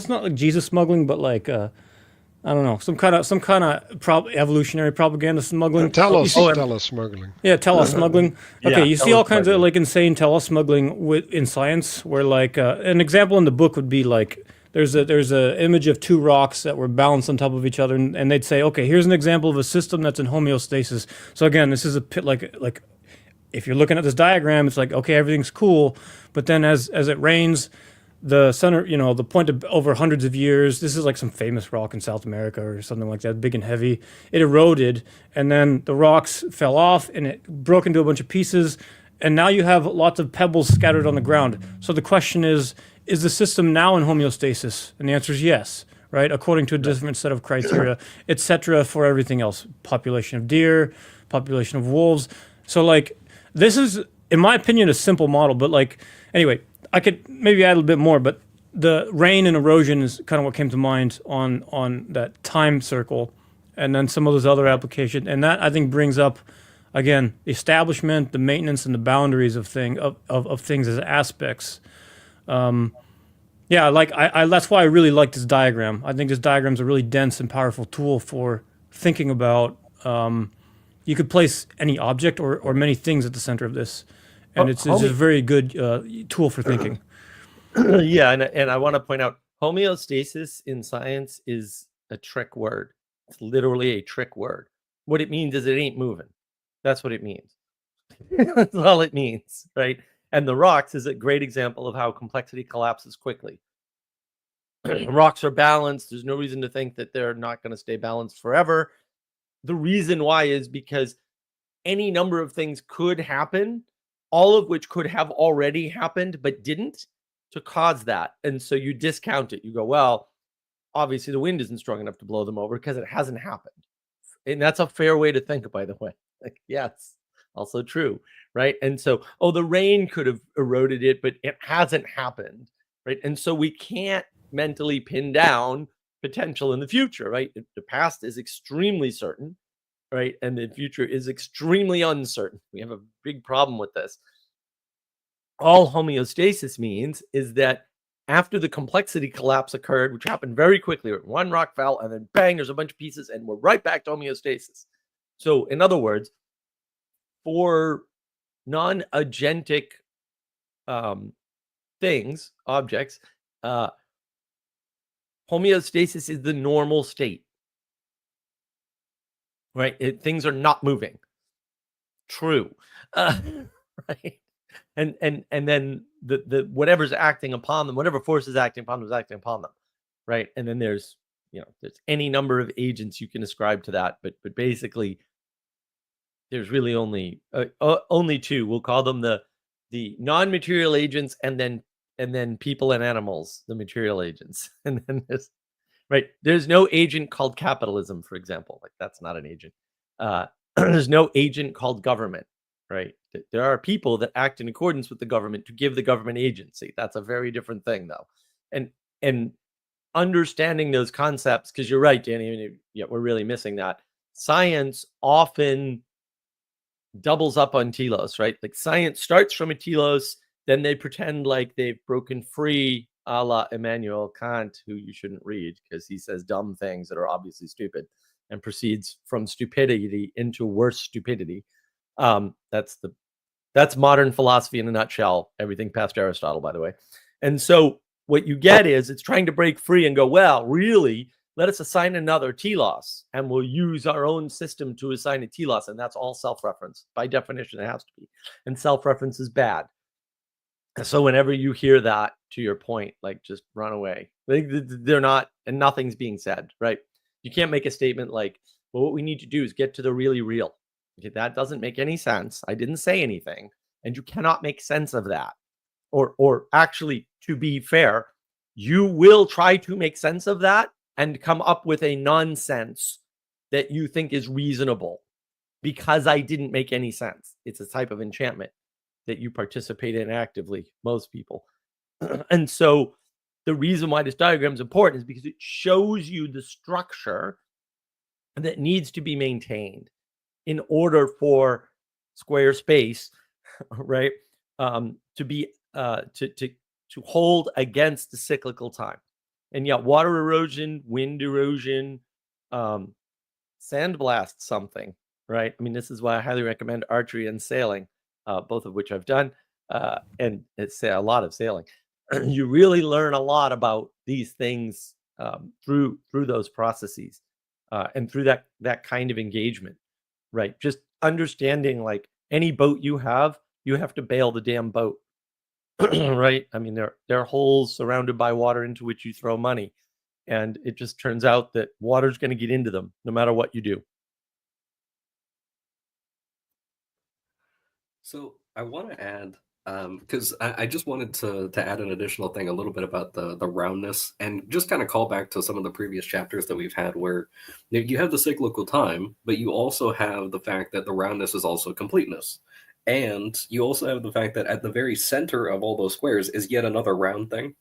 not like Jesus smuggling, but like I don't know, some kind of evolutionary propaganda smuggling. Telos smuggling. Yeah, telos smuggling. Okay, Yeah, you see all kinds of smuggling. like insane telos smuggling in science, where like an example in the book would be like there's a image of two rocks that were balanced on top of each other, and they'd say, okay, here's an example of a system that's in homeostasis. So again, this is a pit like if you're looking at this diagram, it's like okay, everything's cool, but then as it rains, the center, the point of over hundreds of years, this is like some famous rock in South America or something like that, big and heavy. It eroded, and then the rocks fell off, and it broke into a bunch of pieces, and now you have lots of pebbles scattered on the ground. So the question is the system now in homeostasis? And the answer is yes, right? According to a different set of criteria, etc. for everything else. Population of deer, population of wolves. So like, this is, in my opinion, a simple model, but like, anyway, I could maybe add a little bit more, but the rain and erosion is kind of what came to mind on that time circle, and then some of those other applications. And that, I think, brings up, again, the establishment, the maintenance, and the boundaries of things as aspects. Like that's why I really like this diagram. I think this diagram is a really dense and powerful tool for thinking about. You could place any object or many things at the center of this, and it's a very good tool for thinking. Yeah, and I want to point out homeostasis in science is a trick word. It's literally a trick word. What it means is it ain't moving. That's what it means. That's all it means, right? And the rocks is a great example of how complexity collapses quickly. Rocks are balanced. There's no reason to think that they're not going to stay balanced forever. The reason why is because any number of things could happen, all of which could have already happened but didn't, to cause that. And so you discount it. You go, well, obviously the wind isn't strong enough to blow them over because it hasn't happened. And that's a fair way to think, by the way. Like, yes, also true, right? And so, the rain could have eroded it, but it hasn't happened, right? And so we can't mentally pin down potential in the future, right? The past is extremely certain, right? And the future is extremely uncertain. We have a big problem with this. All homeostasis means is that after the complexity collapse occurred, which happened very quickly, one rock fell and then bang, there's a bunch of pieces and we're right back to homeostasis. So in other words, for non-agentic things, objects, homeostasis is the normal state, right? Things are not moving. True, right? And then the whatever's acting upon them, whatever force is acting upon them is acting upon them, right? And then there's any number of agents you can ascribe to that, but basically there's really only two. We'll call them the non-material agents, and then people and animals, the material agents. And then there's no agent called capitalism, for example. Like, that's not an agent. There's no agent called government, right? There are people that act in accordance with the government to give the government agency. That's a very different thing, though. And understanding those concepts, because you're right, Danny, yeah, we're really missing that. Science often doubles up on telos, right? Like science starts from a telos, then they pretend like they've broken free, a la Immanuel Kant, who you shouldn't read because he says dumb things that are obviously stupid and proceeds from stupidity into worse stupidity. That's modern philosophy in a nutshell, everything past Aristotle, by the way. And so what you get is it's trying to break free and go, well, really, let us assign another telos, and we'll use our own system to assign a telos, and that's all self-reference. By definition, it has to be. And self-reference is bad. So whenever you hear that, to your point, like just run away. They're not, and nothing's being said, right? You can't make a statement like, well, what we need to do is get to the really real. Okay, that doesn't make any sense. I didn't say anything, and you cannot make sense of that. Or actually, to be fair, you will try to make sense of that and come up with a nonsense that you think is reasonable because I didn't make any sense. It's a type of enchantment that you participate in actively, most people. And so the reason why this diagram is important is because it shows you the structure that needs to be maintained in order for square space, right, to be to hold against the cyclical time. And yet water erosion, wind erosion, sandblast something, right? I mean, this is why I highly recommend archery and sailing, both of which I've done, and it's a lot of sailing. You really learn a lot about these things through those processes and through that kind of engagement, right? Just understanding, like, any boat you have to bail the damn boat. Right? I mean, there are holes surrounded by water into which you throw money, and it just turns out that water's going to get into them no matter what you do. So I want to add, because I just wanted to add an additional thing, a little bit about the roundness, and just kind of call back to some of the previous chapters that we've had, where you have the cyclical time, but you also have the fact that the roundness is also completeness. And you also have the fact that at the very center of all those squares is yet another round thing.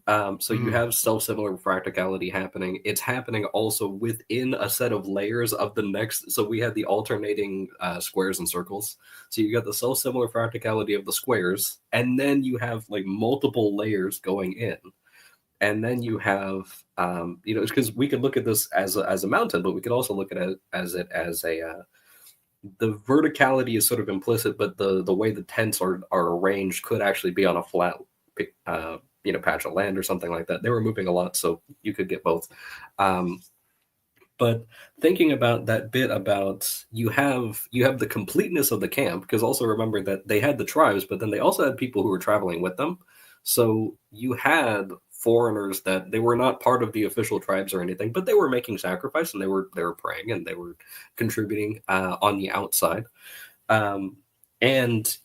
So you have self-similar practicality happening. It's happening also within a set of layers of the next. So we have the alternating squares and circles. So you got the self-similar practicality of the squares, and then you have like multiple layers going in. And then you have, because we could look at this as a mountain, but we could also look at it as the verticality is sort of implicit, but the way the tents are arranged could actually be on a flat patch of land or something like that. They were moving a lot, so you could get both. But thinking about that bit about you have the completeness of the camp, because also remember that they had the tribes, but then they also had people who were traveling with them. So you had foreigners that they were not part of the official tribes or anything, but they were making sacrifice, and they were praying, and they were contributing on the outside. And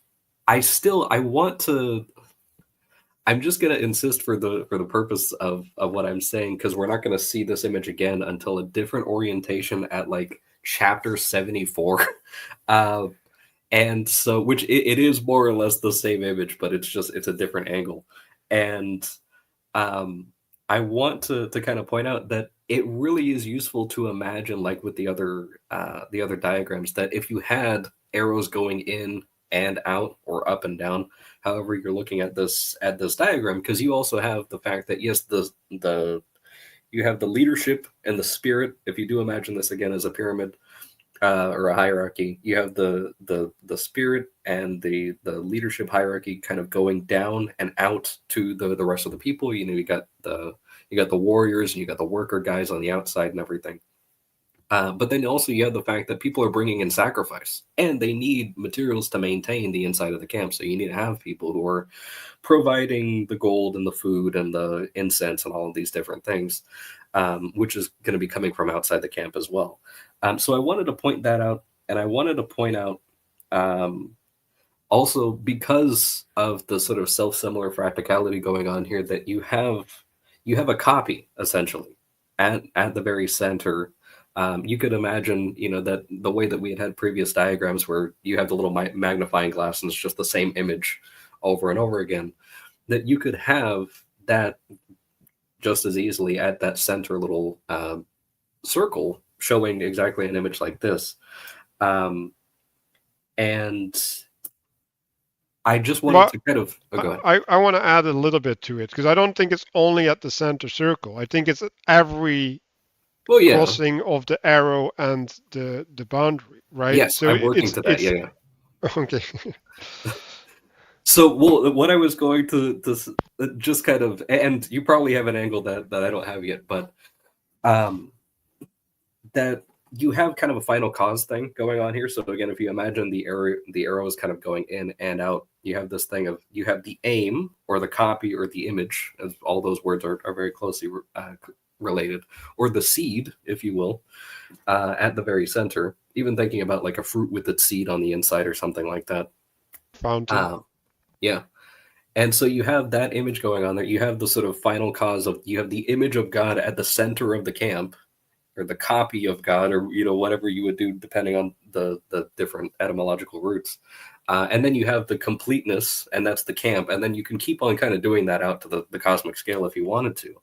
I want to. I'm just going to insist for the purpose of what I'm saying, because we're not going to see this image again until a different orientation at like chapter 74. And so, which it is more or less the same image, but it's a different angle. And I want to kind of point out that it really is useful to imagine, like with the other diagrams, that if you had arrows going in and out or up and down, however you're looking at this diagram, because you also have the fact that yes, you have the leadership and the spirit. If you do imagine this again as a pyramid or a hierarchy, you have the spirit and the leadership hierarchy kind of going down and out to the rest of the people. You got the warriors and you got the worker guys on the outside and everything. But then also you have the fact that people are bringing in sacrifice, and they need materials to maintain the inside of the camp. So you need to have people who are providing the gold and the food and the incense and all of these different things, which is going to be coming from outside the camp as well. So I wanted to point that out, and I wanted to point out also, because of the sort of self-similar practicality going on here, that you have a copy essentially at the very center You could imagine, that the way that we had previous diagrams where you have the little magnifying glass and it's just the same image over and over again, that you could have that just as easily at that center little circle showing exactly an image like this. And I just wanted to kind of go ahead. I want to add a little bit to it, because I don't think it's only at the center circle. I think it's at every crossing of the arrow and the boundary, right? Yes, so I'm working to that. Yeah. Okay. So, what I was going to just kind of, and you probably have an angle that I don't have yet, but that you have kind of a final cause thing going on here. So again, if you imagine the arrow is kind of going in and out, you have this thing of, you have the aim or the copy or the image, as all those words are very closely related, or the seed, if you will, at the very center. Even thinking about like a fruit with its seed on the inside or something like that. Fountain. Yeah. And so you have that image going on there. You have the sort of final cause of, you have the image of God at the center of the camp, or the copy of God, or whatever you would do depending on the different etymological roots. And then you have the completeness, and that's the camp. And then you can keep on kind of doing that out to the cosmic scale if you wanted to.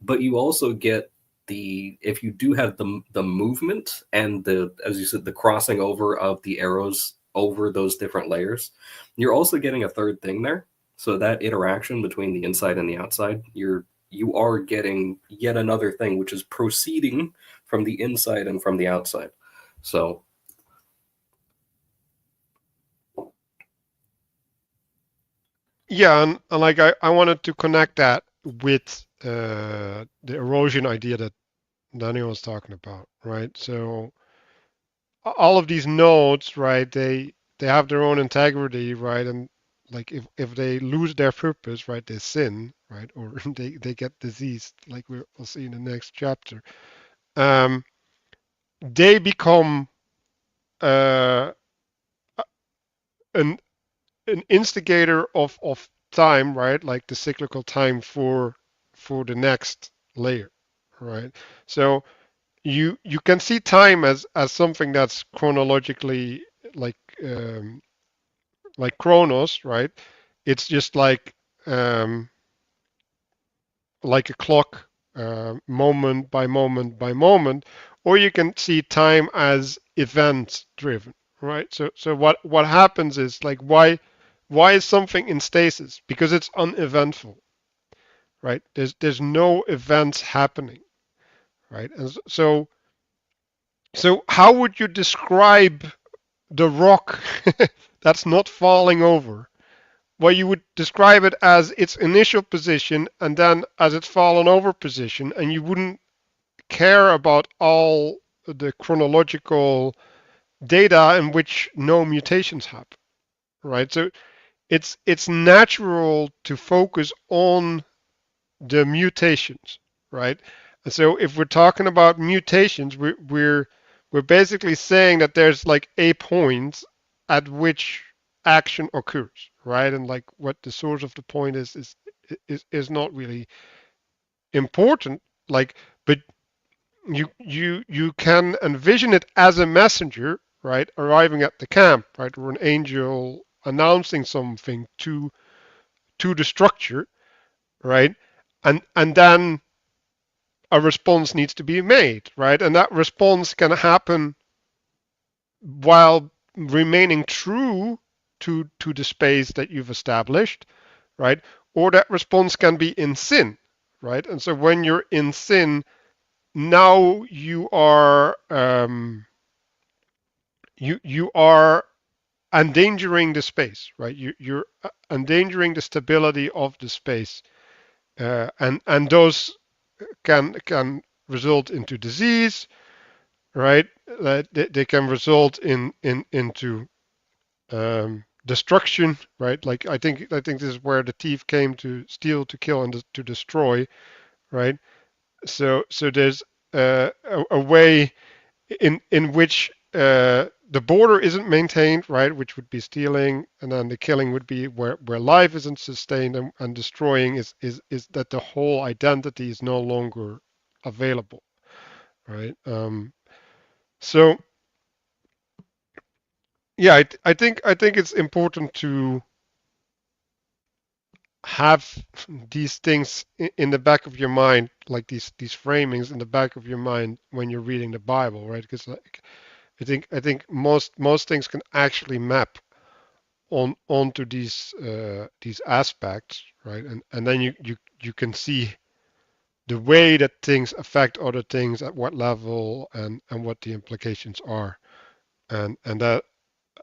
But you also get if you do have the movement and as you said, the crossing over of the arrows over those different layers, you're also getting a third thing there. So that interaction between the inside and the outside, you are getting yet another thing, which is proceeding from the inside and from the outside. So yeah, and like I wanted to connect that with the erosion idea that Daniel was talking about, right? So all of these nodes, right, they have their own integrity, right? And like if they lose their purpose, right, they sin, right, or they get diseased, like we'll see in the next chapter. They become an instigator of time, right? Like the cyclical time for the next layer, right? So you can see time as something that's chronologically like chronos, right? It's just like a clock, moment by moment by moment, or you can see time as event driven, right? So what happens is, like, why is something in stasis? Because it's uneventful, right? There's no events happening, right? And so how would you describe the rock that's not falling over? Well, you would describe it as its initial position and then as its fallen over position, and you wouldn't care about all the chronological data in which no mutations happen, right? So it's natural to focus on the mutations, right? And so if we're talking about mutations, we're basically saying that there's like a point at which action occurs, right? And like what the source of the point is not really important, like, but you can envision it as a messenger, right, arriving at the camp, right, or an angel announcing something to the structure, right, and then a response needs to be made, right, and that response can happen while remaining true to the space that you've established, right, or that response can be in sin, right, and so when you're in sin, now you are you are endangering the space, right? You're endangering the stability of the space, and those can result into disease, right? They can result into destruction, right? Like I think this is where the thief came to steal, to kill, and to destroy, right? So there's a way in which the border isn't maintained, right, which would be stealing, and then the killing would be where life isn't sustained, and destroying is that the whole identity is no longer available, right? So yeah, I think it's important to have these things in the back of your mind, like these framings in the back of your mind when you're reading the Bible, right? Because like I think most things can actually map onto these aspects, right? And then you can see the way that things affect other things at what level and what the implications are, and that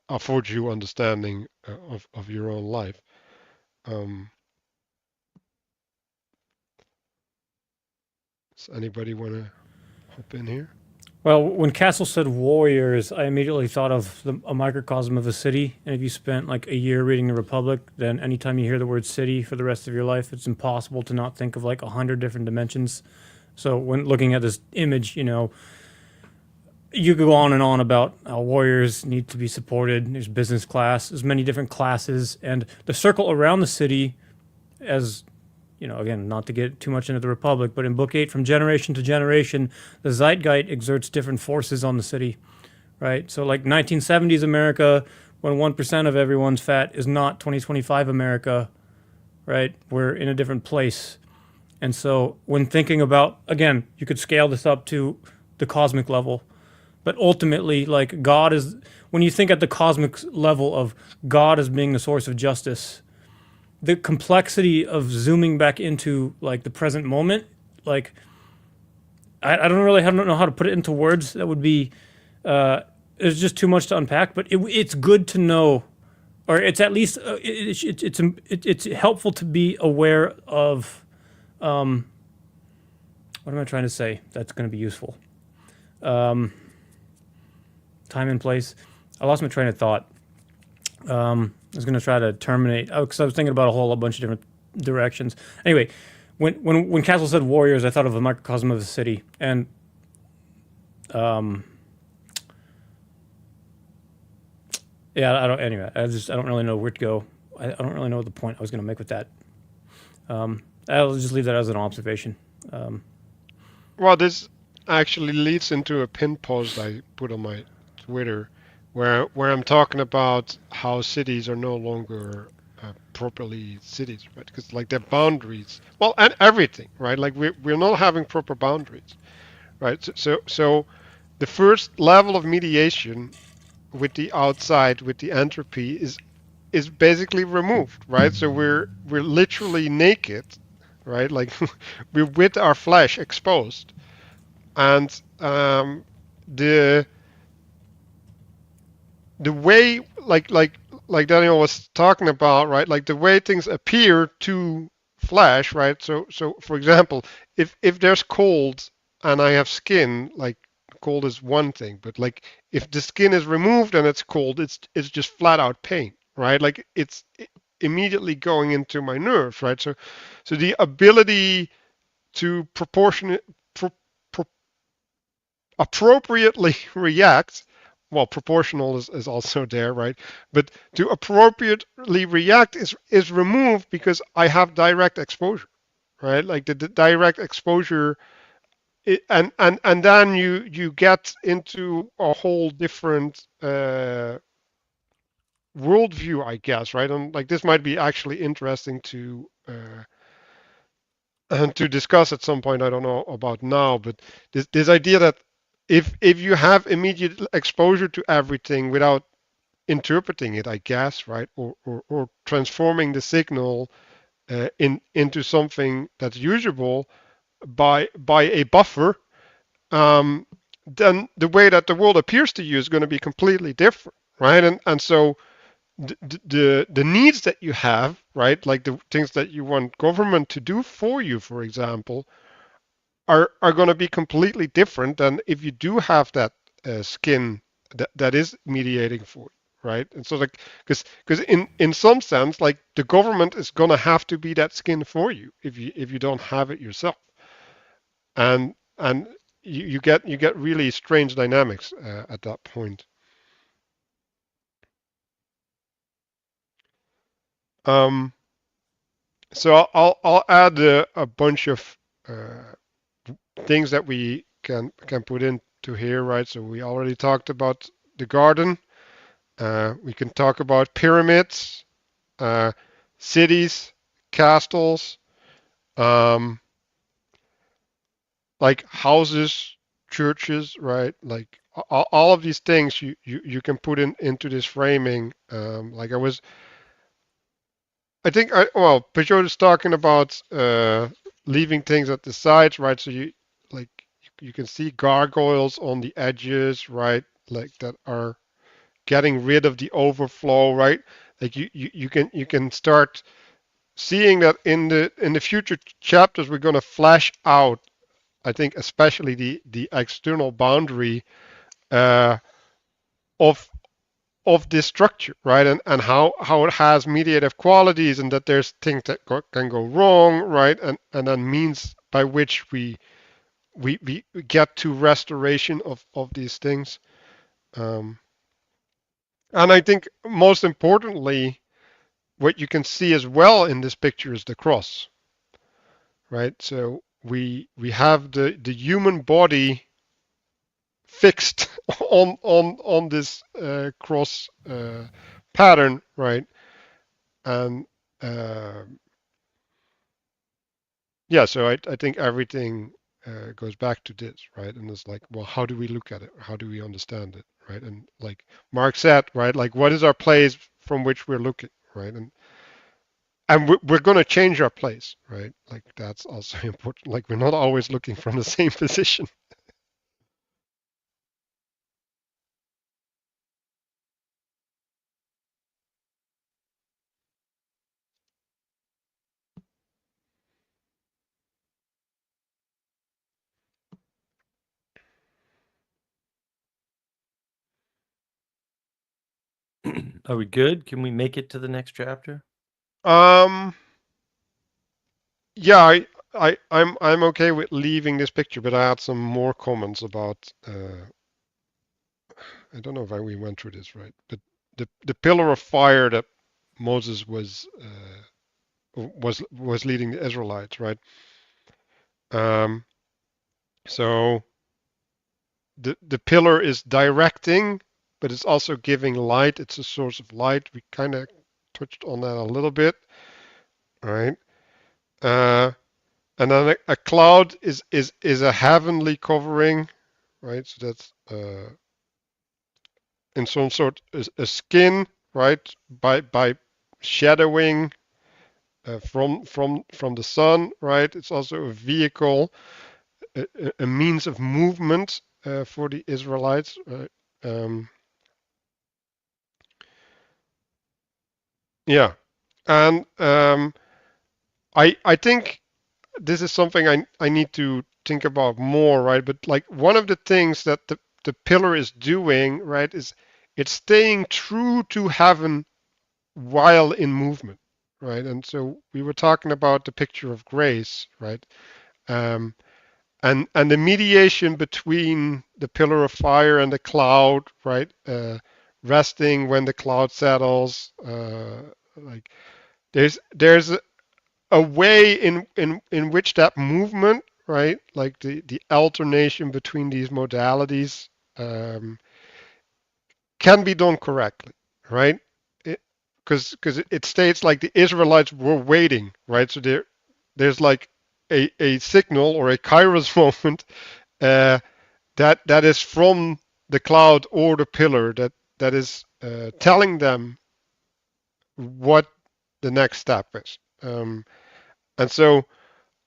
affords you understanding of your own life. Um, does anybody want to hop in here? Well, when Castle said warriors, I immediately thought of a microcosm of a city. And if you spent like a year reading the Republic, then anytime you hear the word city for the rest of your life, it's impossible to not think of like 100 different dimensions. So when looking at this image, you could go on and on about how warriors need to be supported. There's business class, there's many different classes, and the circle around the city, as again, not to get too much into the Republic, but in Book 8, from generation to generation, the Zeitgeist exerts different forces on the city, right? So, like 1970s America, when 1% of everyone's fat, is not 2025 America, right? We're in a different place. And so, when thinking about, again, you could scale this up to the cosmic level, but ultimately, like, God is, when you think at the cosmic level of God as being the source of justice, the complexity of zooming back into like the present moment, like I don't know how to put it into words. That would be it's just too much to unpack. But it's good to know, or it's at least it's helpful to be aware of. What am I trying to say? That's going to be useful. Time and place. I lost my train of thought. I was going to try to terminate because I was thinking about a whole bunch of different directions. Anyway, when Castle said warriors, I thought of a microcosm of the city, and yeah, I don't. Anyway, I don't really know where to go. I don't really know what the point I was going to make with that. I'll just leave that as an observation. Well, this actually leads into a pin post I put on my Twitter, where I'm talking about how cities are no longer properly cities, right? Because like their boundaries, well, and everything, right? Like we're not having proper boundaries, right? So the first level of mediation with the outside, with the entropy, is basically removed, right? So we're literally naked, right? Like we're with our flesh exposed, and the way like Daniel was talking about, right? Like the way things appear to flesh, right? So for example, if there's cold and I have skin, like cold is one thing, but like if the skin is removed and it's cold, it's just flat out pain, right? Like it's immediately going into my nerves, right? So the ability to appropriately react, well, proportional is also there, right? But to appropriately react is removed because I have direct exposure, right? Like the direct exposure, and then you get into a whole different worldview, I guess, right? And like this might be actually interesting to discuss at some point. I don't know about now, but this idea that if you have immediate exposure to everything without interpreting it, I guess, right, or transforming the signal into something that's usable by a buffer, then the way that the world appears to you is going to be completely different, right? And so the needs that you have, right, like the things that you want government to do for you, for example, are going to be completely different than if you do have that skin that is mediating for you, right? And so like because in some sense, like the government is going to have to be that skin for you if you don't have it yourself, and you get really strange dynamics at that point. So I'll add a bunch of things that we can put into here, right? So we already talked about the garden. We can talk about pyramids, cities, castles, um, like houses, churches, right? Like all of these things you can put into this framing. Like I think well, Peugeot is talking about leaving things at the sides, right? So like you can see gargoyles on the edges, right? Like that are getting rid of the overflow, right? Like you can start seeing that in the future chapters we're going to flesh out. I think especially the external boundary uh, of this structure, right? And how it has mediative qualities, and that there's things that can go wrong, right? And then means by which we get to restoration of these things. Um, and I think most importantly, what you can see as well in this picture is the cross, right? So we have the human body fixed on this cross pattern, right? And uh, yeah, so I think everything goes back to this, right? And it's like, well, how do we look at it? How do we understand it, right? And like Mark said, right, like what is our place from which we're looking, right? And we're going to change our place, right? Like that's also important. Like we're not always looking from the same position. Are we good? Can we make it to the next chapter? Yeah, I'm okay with leaving this picture, but I had some more comments about. I don't know if we went through this right, but the pillar of fire that Moses was leading the Israelites, right? Um, so the pillar is directing, but it's also giving light. It's a source of light. We kind of touched on that a little bit, right? And then a cloud is a heavenly covering, right? So that's in some sort a skin, right? By shadowing from the sun, right? It's also a vehicle, a means of movement for the Israelites. Yeah, and I think this is something I need to think about more, right? But like one of the things that the pillar is doing, right, is it's staying true to heaven while in movement, right? And so we were talking about the picture of grace, right? Um, and the mediation between the pillar of fire and the cloud, right? Resting when the cloud settles, like there's a way in which that movement, right, like the alternation between these modalities, can be done correctly, right? Because it states like the Israelites were waiting, right? So there's like a signal or a kairos moment that is from the cloud or the pillar that is telling them what the next step is. And so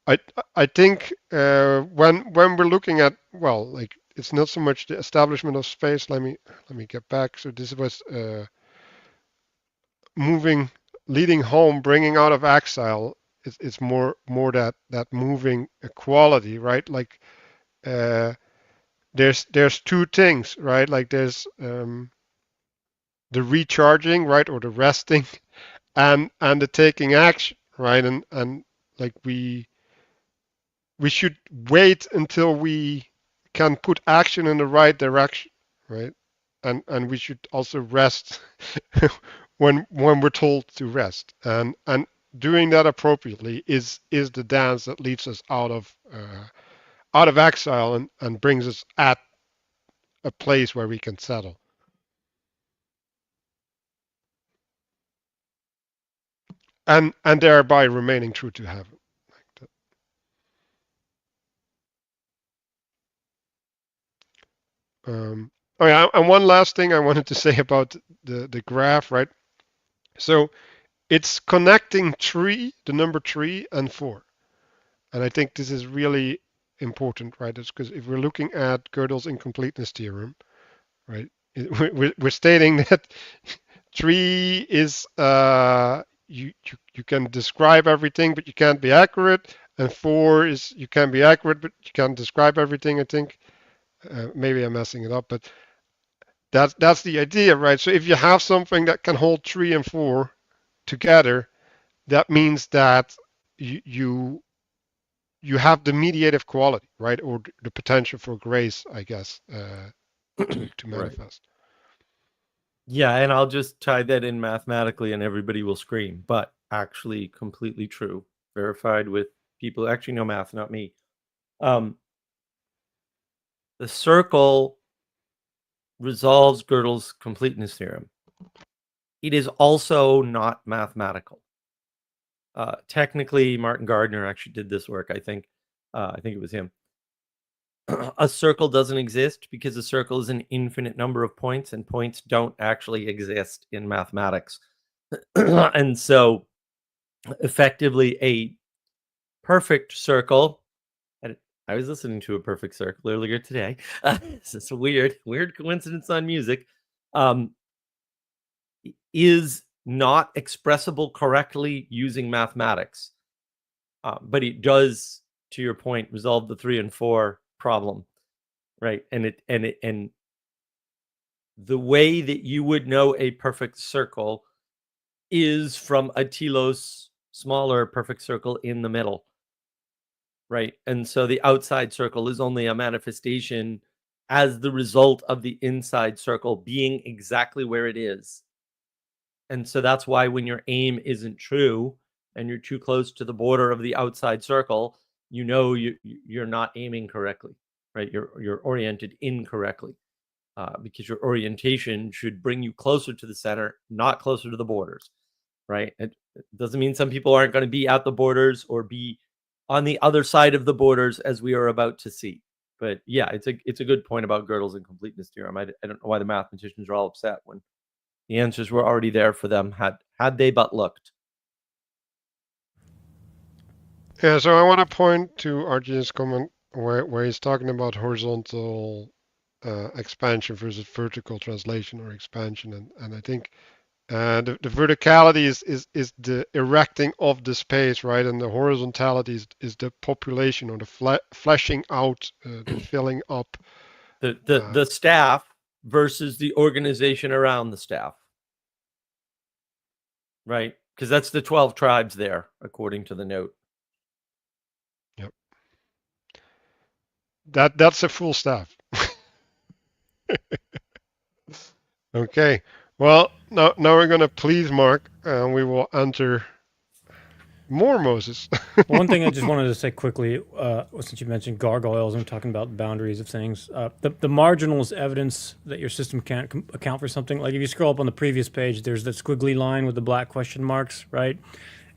I I think when we're looking at, well, like it's not so much the establishment of space. Let me get back. So this was moving, leading home, bringing out of exile. It's more that moving quality, right? Like there's two things, right? Like there's the recharging, right, or the resting, and the taking action, right? And like we should wait until we can put action in the right direction, right? And we should also rest when we're told to rest, and doing that appropriately is the dance that leads us out of exile and brings us at a place where we can settle. And thereby remaining true to heaven. Oh yeah, and one last thing I wanted to say about the graph, right? So it's connecting the number 3 and 4. And I think this is really important, right? It's because if we're looking at Gödel's incompleteness theorem, right, we're stating that 3 is you can describe everything, but you can't be accurate, and 4 is you can be accurate, but you can't describe everything. I think maybe I'm messing it up, but that's the idea, right? So if you have something that can hold 3 and 4 together, that means that you have the mediative quality, right, or the potential for grace, I guess, to manifest. Right. Yeah, and I'll just tie that in mathematically, and everybody will scream, but actually completely true, verified with people who actually know math, not me. The circle resolves Gödel's completeness theorem. It is also not mathematical. Technically, Martin Gardner actually did this work, I think. I think it was him. A circle doesn't exist because a circle is an infinite number of points, and points don't actually exist in mathematics. And so, effectively, a perfect circle, and I was listening to a perfect circle earlier today. This is a weird coincidence on music. Is not expressible correctly using mathematics, but it does, to your point, resolve the 3 and 4 problem, right? And the way that you would know a perfect circle is from a telos smaller perfect circle in the middle, right? And so the outside circle is only a manifestation as the result of the inside circle being exactly where it is. And so that's why when your aim isn't true and you're too close to the border of the outside circle, you know you're not aiming correctly, right? You're oriented incorrectly, because your orientation should bring you closer to the center, not closer to the borders, right? It doesn't mean some people aren't going to be at the borders or be on the other side of the borders, as we are about to see. But yeah, it's a good point about Gödel's incompleteness theorem. I don't know why the mathematicians are all upset when the answers were already there for them had they but looked. Yeah, so I want to point to Arjun's comment where he's talking about horizontal expansion versus vertical translation or expansion, and I think the verticality is the erecting of the space, right, and the horizontality is the population or the fleshing out, the filling up. The staff versus the organization around the staff, right? Because that's the 12 tribes there, according to the note. Yep. That's a full staff. Okay. Well, now we're going to please Mark, and we will enter more Moses. One thing I just wanted to say quickly, since you mentioned gargoyles and we're talking about boundaries of things, the marginal is evidence that your system can't account for something. Like if you scroll up on the previous page, there's that squiggly line with the black question marks, right?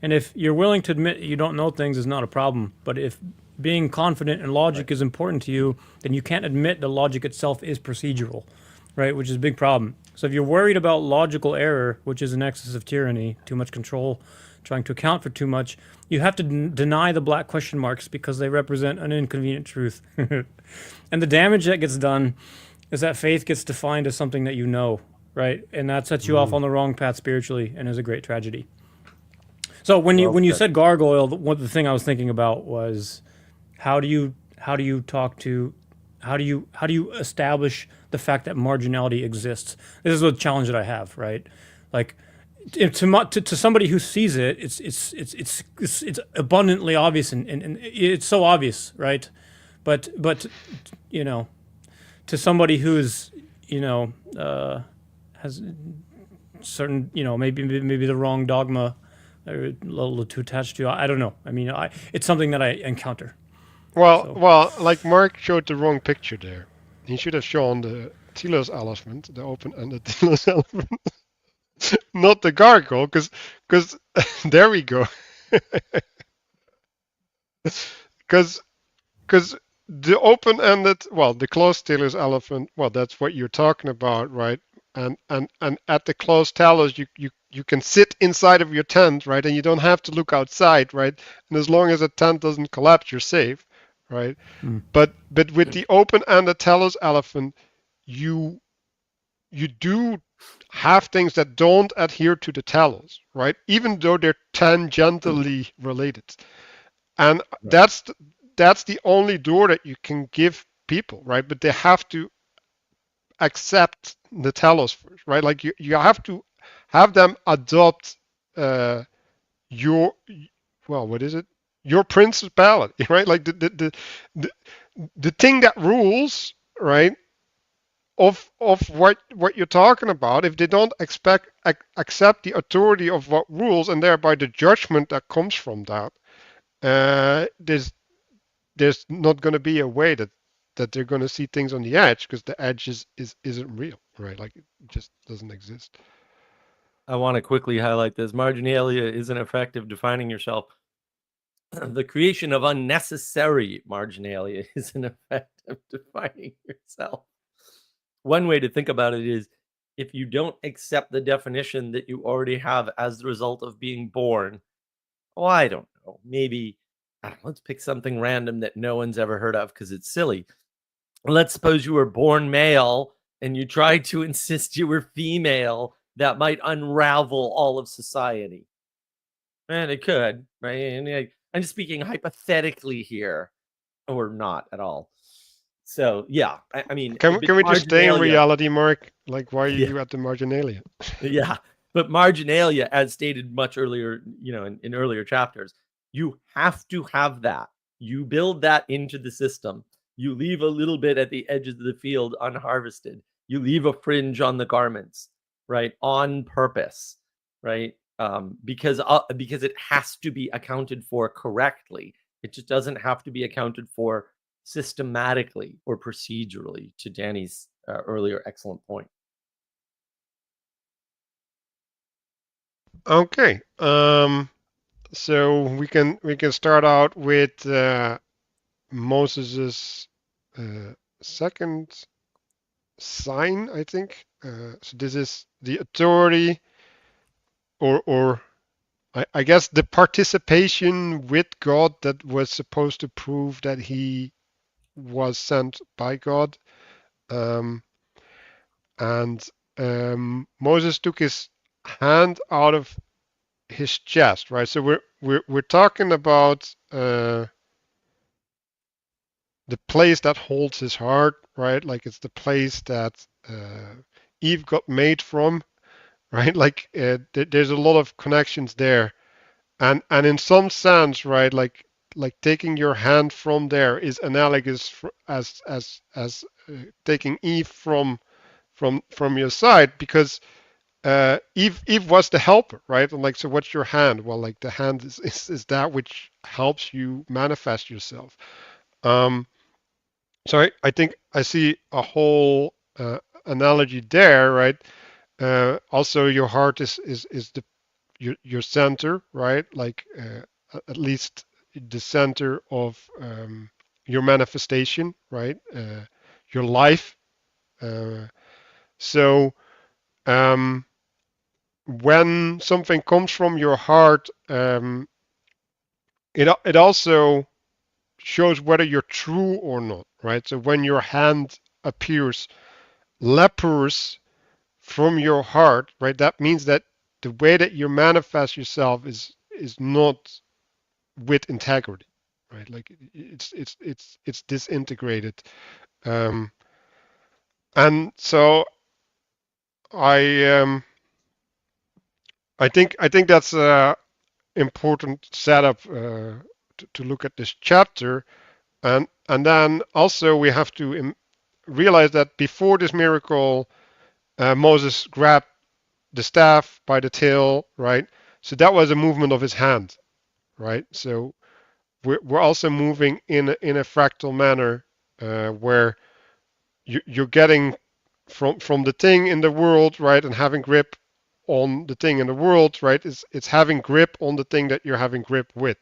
And if you're willing to admit you don't know things is not a problem, but if being confident in logic is important to you, then you can't admit the logic itself is procedural, right? Which is a big problem. So if you're worried about logical error, which is an excess of tyranny, too much control, trying to account for too much, you have to deny the black question marks because they represent an inconvenient truth. And the damage that gets done is that faith gets defined as something that you know, right? And that sets you off on the wrong path spiritually and is a great tragedy. So when you said gargoyle, the thing I was thinking about was how do you establish the fact that marginality exists? This is a challenge that I have, right? Like to somebody who sees it, it's abundantly obvious and it's so obvious, right? But you know, to somebody who's has certain maybe the wrong dogma or a little too attached to, I don't know. I mean, it's something that I encounter. Well, So well, like Mark showed the wrong picture there. He should have shown the Telos elephant, the open-ended Telos elephant, not the gargoyle, because there we go. Because because the open-ended, well, the closed Telos elephant, well, that's what you're talking about, right? And at the closed Telos, you can sit inside of your tent, right? And you don't have to look outside, right? And as long as the tent doesn't collapse, you're safe, right? mm, But with the open-ended Telos elephant, you you do have things that don't adhere to the Telos, right? Even though they're tangentially related. And that's the only door that you can give people, right? But they have to accept the Telos first, right? Like you have to have them adopt your, well, what is it? Your principality, right? Like the, the thing that rules, right? Of what you're talking about, if they don't accept the authority of what rules and thereby the judgment that comes from that, there's not going to be a way that they're going to see things on the edge, because the edge isn't real, right? Like it just doesn't exist. I want to quickly highlight this. Marginalia isn't effective defining yourself. The creation of unnecessary marginalia is an effect of defining yourself. One way to think about it is, if you don't accept the definition that you already have as the result of being born, oh, I don't know, maybe, I don't know, let's pick something random that no one's ever heard of because it's silly. Let's suppose you were born male and you tried to insist you were female. That might unravel all of society. And it could, right? And I'm just speaking hypothetically here, or not at all. So yeah, I mean, Can we just stay in marginalia, reality, Mark? Like, why are yeah, you at the marginalia? yeah. But marginalia, as stated much earlier, in earlier chapters, you have to have that. You build that into the system. You leave a little bit at the edges of the field unharvested. You leave a fringe on the garments, right? On purpose, right? Because it has to be accounted for correctly. It just doesn't have to be accounted for systematically or procedurally, to Danny's earlier excellent point. Okay. So we can start out with Moses's second sign, I think. So this is the authority, or I guess the participation with God that was supposed to prove that he was sent by God. And Moses took his hand out of his chest, right? So we're talking about the place that holds his heart, right? Like it's the place that Eve got made from, right? Like there's a lot of connections there, and in some sense, right? Like taking your hand from there is analogous as taking Eve from your side, because Eve was the helper, right? And like, so what's your hand? Well, like the hand is that which helps you manifest yourself. Um, so I think I see a whole analogy there, right? Also, your heart is the your center, right? Like at least the center of your manifestation, right? Your life. So when something comes from your heart, it also shows whether you're true or not, right? So when your hand appears leprous from your heart, right, that means that the way that you manifest yourself is not with integrity, right? Like it's disintegrated, and so I I think that's important setup to look at this chapter, and then also we have to realize that before this miracle, Moses grabbed the staff by the tail, right? So that was a movement of his hand, right? So we're also moving in a fractal manner, where you're getting from the thing in the world, right, and having grip on the thing in the world, right, it's having grip on the thing that you're having grip with.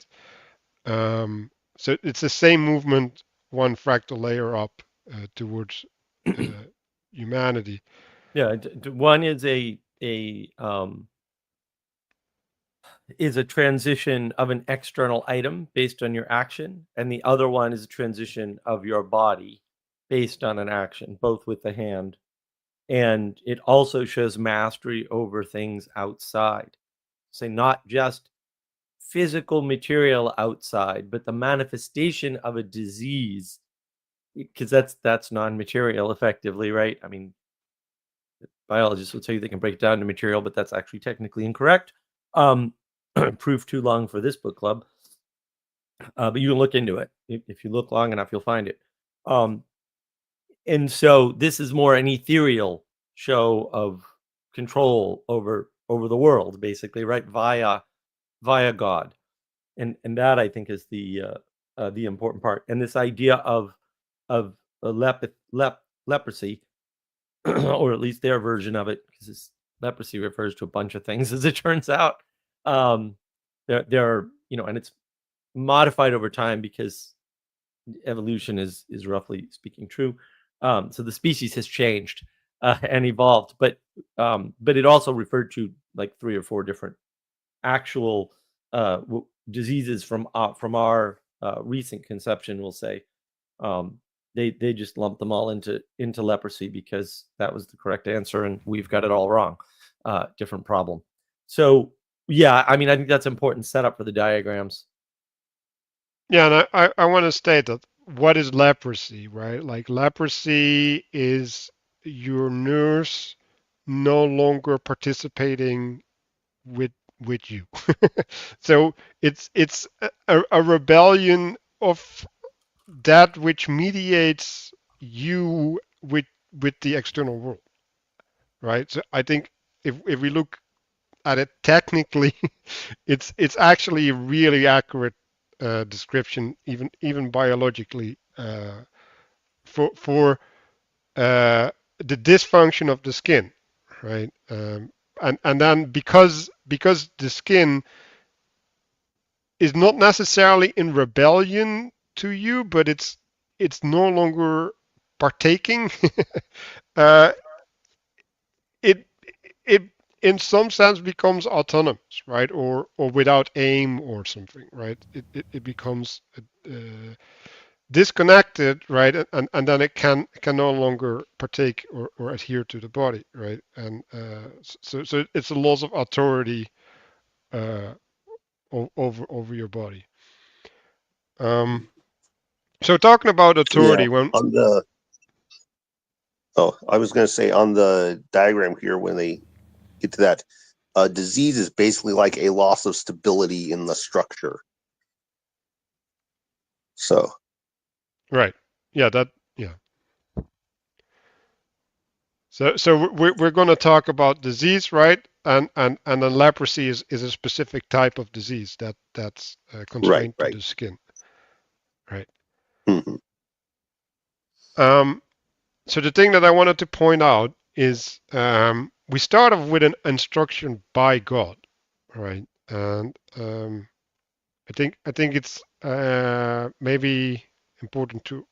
So it's the same movement, one fractal layer up, towards humanity. Yeah, one is a transition of an external item based on your action, and the other one is a transition of your body based on an action, both with the hand. And it also shows mastery over things outside. So not just physical material outside, but the manifestation of a disease, because that's non-material effectively, right? I mean, biologists will tell you they can break it down to material, but that's actually technically incorrect. Proof too long for this book club. But you can look into it. If you look long enough, you'll find it. And so this is more an ethereal show of control over the world, basically, right? Via God. And that, I think, is the important part. And this idea of leprosy, or at least their version of it, because leprosy refers to a bunch of things, as it turns out. There are, and it's modified over time because evolution is roughly speaking true. So the species has changed and evolved, but it also referred to like 3 or 4 different actual diseases from our recent conception, we'll say. They just lumped them all into leprosy because that was the correct answer, and we've got it all wrong. Different problem. So yeah, I mean, I think that's important setup for the diagrams. Yeah, and I want to state that what is leprosy, right? Like leprosy is your nurse no longer participating with you. So it's a rebellion of that which mediates you with the external world, right? So I think if we look at it technically, it's actually a really accurate description, even biologically, for the dysfunction of the skin, right? And then because the skin is not necessarily in rebellion to you, but it's no longer partaking. uh, it it in some sense becomes autonomous, right? Or without aim or something, right? It becomes disconnected, right? And then it can no longer partake or adhere to the body, right? And so it's a loss of authority over your body. So talking about authority, Yeah, when on the I was going to say on the diagram here, when they get to that, disease is basically like a loss of stability in the structure. So right, yeah, yeah. So we're going to talk about disease, right? And then leprosy is a specific type of disease that's constrained to right. the skin, right? Mm-hmm. So the thing that I wanted to point out is we start off with an instruction by God, right? And I think it's maybe important to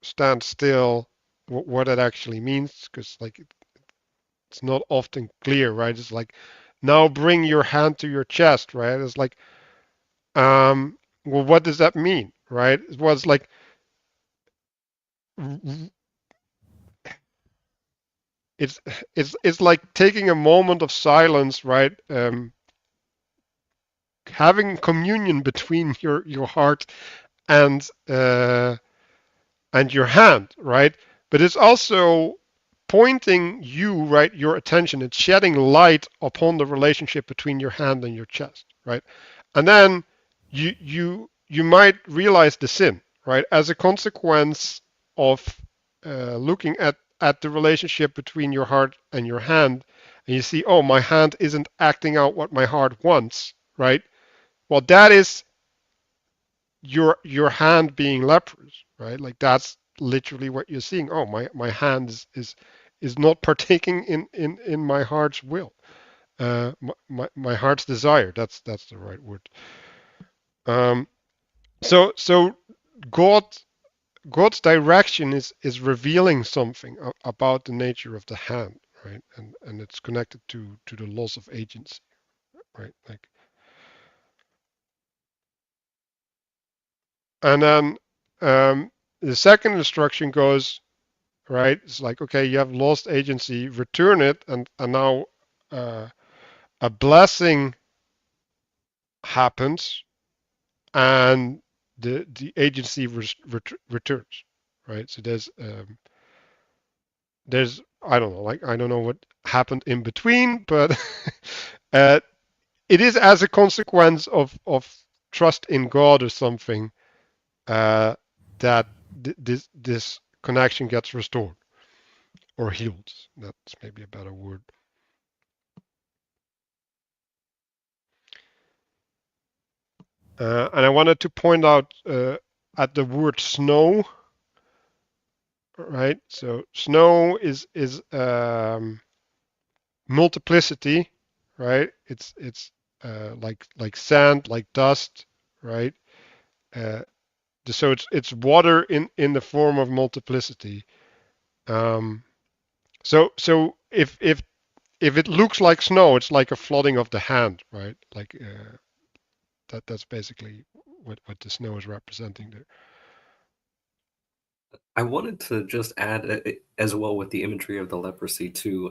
stand still what that actually means, because like it's not often clear, right? It's like, now bring your hand to your chest, right? It's like, well, what does that mean, right? It was like, it's it's like taking a moment of silence, right? Having communion between your heart and your hand, right? But it's also pointing you, right, your attention. It's shedding light upon the relationship between your hand and your chest, right? And then you might realize the sin, right, as a consequence of looking at the relationship between your heart and your hand, and you see, oh, my hand isn't acting out what my heart wants, right? Well, that is your hand being leprous, right? Like that's literally what you're seeing. Oh, my hand is not partaking in my heart's will, my heart's desire. That's the right word. So God's direction is revealing something about the nature of the hand, right? And it's connected to the loss of agency, right? Like, and then the second instruction goes, right? It's like, okay, you have lost agency, return it, and now a blessing happens, and the agency returns, right? So there's I don't know, like I don't know what happened in between, but uh, it is as a consequence of trust in God or something that this connection gets restored or healed. That's maybe a better word. And I wanted to point out at the word snow, right? So snow is multiplicity, right? It's like sand, like dust, right? Uh, so it's water in the form of multiplicity. So if it looks like snow, it's like a flooding of the hand, right? Like that's basically what the snow is representing there. I wanted to just add as well with the imagery of the leprosy too.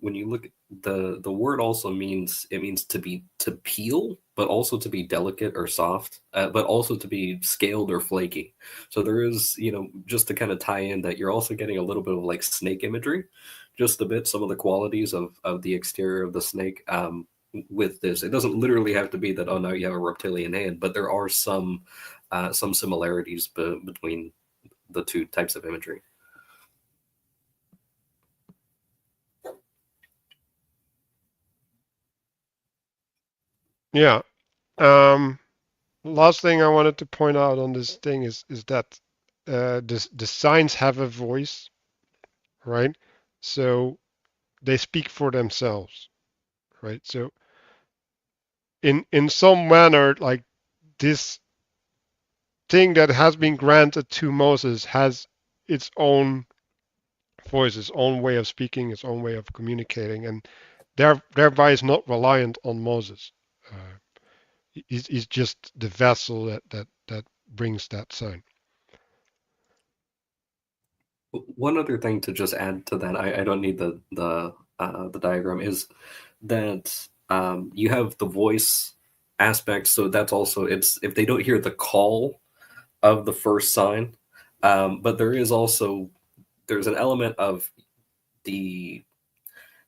When you look, the word also means to peel, but also to be delicate or soft, but also to be scaled or flaky. So there is, just to kind of tie in that you're also getting a little bit of like snake imagery, just a bit, some of the qualities of the exterior of the snake. With this, it doesn't literally have to be that, oh, now you have a reptilian hand, but there are some similarities between the two types of imagery. Yeah. Last thing I wanted to point out on this thing is that the signs have a voice, right? So they speak for themselves, right? So in some manner, like this thing that has been granted to Moses has its own voice, its own way of speaking, its own way of communicating, and thereby is not reliant on Moses. He's just the vessel that brings that sign. One other thing to just add to that, I don't need the diagram, is that you have the voice aspect. So that's also, it's if they don't hear the call of the first sign, but there's an element of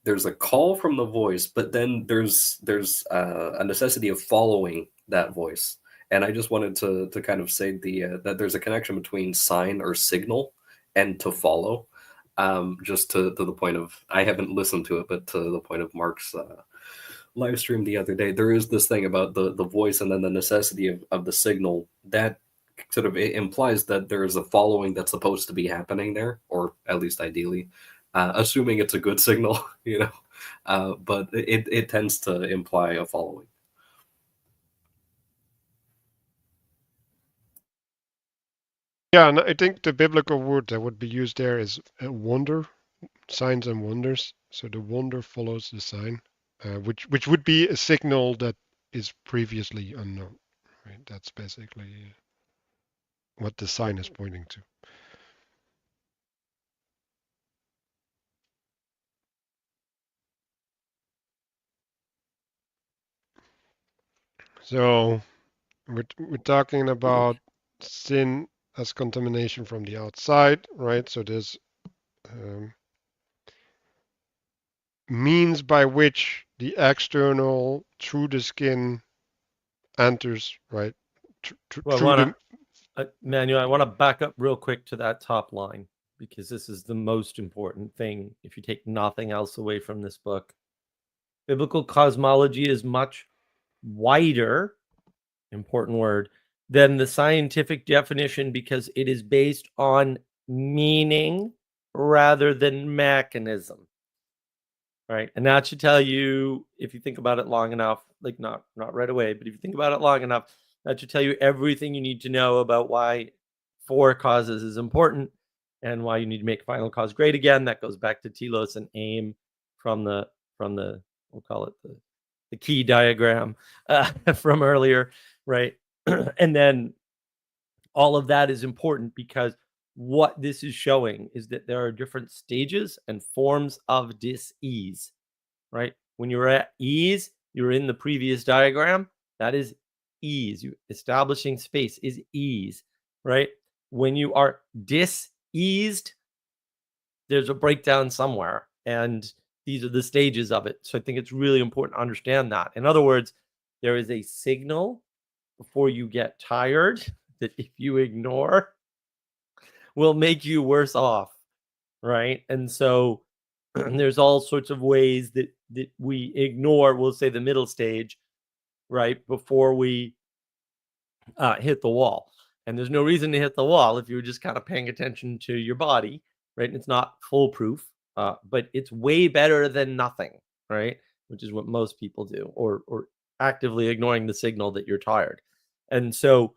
there's a call from the voice, but then there's a necessity of following that voice. And I just wanted to kind of say that there's a connection between sign or signal and to follow. Just to the point of, I haven't listened to it, but to the point of Mark's live stream the other day, there is this thing about the voice and then the necessity of the signal that sort of it implies that there is a following that's supposed to be happening there, or at least ideally, assuming it's a good signal, but it tends to imply a following. Yeah, and I think the biblical word that would be used there is wonder, signs and wonders. So the wonder follows the sign, which would be a signal that is previously unknown. Right? That's basically what the sign is pointing to. So we're talking about sin as contamination from the outside, right? So there's means by which the external through the skin enters, right? Well, Manuel, I want to back up real quick to that top line, because this is the most important thing if you take nothing else away from this book. Biblical cosmology is much wider, important word, than the scientific definition because it is based on meaning rather than mechanism. Right. And that should tell you, if you think about it long enough, like not right away, but if you think about it long enough, that should tell you everything you need to know about why for causes is important and why you need to make final cause great again. That goes back to telos and aim from the we'll call it the key diagram from earlier, right? And then all of that is important because what this is showing is that there are different stages and forms of dis-ease, right? When you're at ease, you're in the previous diagram. That is ease. Establishing space is ease, right? When you are dis-eased, there's a breakdown somewhere. And these are the stages of it. So I think it's really important to understand that. In other words, there is a signal before you get tired that if you ignore will make you worse off, right? And so there's all sorts of ways that we ignore, we'll say the middle stage, right, before we hit the wall. And there's no reason to hit the wall if you're just kind of paying attention to your body, right? And it's not foolproof, but it's way better than nothing, right? Which is what most people do, or actively ignoring the signal that you're tired. And so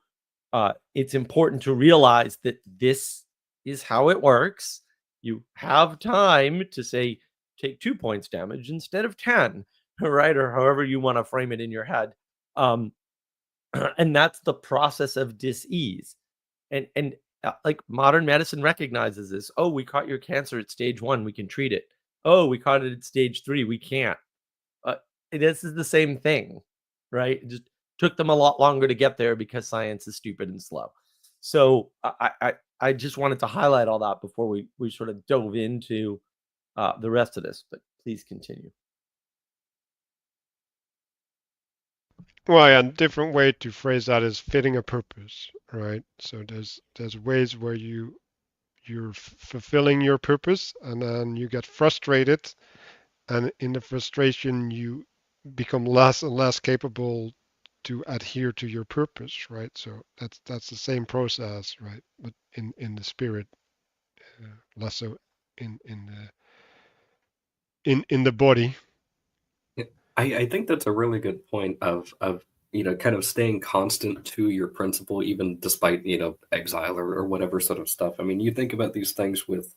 it's important to realize that this is how it works. You have time to say, take 2 points damage instead of 10, right? Or however you want to frame it in your head. And that's the process of dis-ease. And like modern medicine recognizes this. Oh, we caught your cancer at stage 1. We can treat it. Oh, we caught it at stage 3. We can't. This is the same thing, right? It just took them a lot longer to get there because science is stupid and slow. So I just wanted to highlight all that before we sort of dove into the rest of this, but please continue. Well, yeah, a different way to phrase that is fitting a purpose, right? So there's ways where you're fulfilling your purpose, and then you get frustrated, and in the frustration you become less and less capable to adhere to your purpose, right? So that's the same process, right? But in the spirit, less so in the body. I think that's a really good point of kind of staying constant to your principle, even despite exile or whatever sort of stuff. I mean, you think about these things with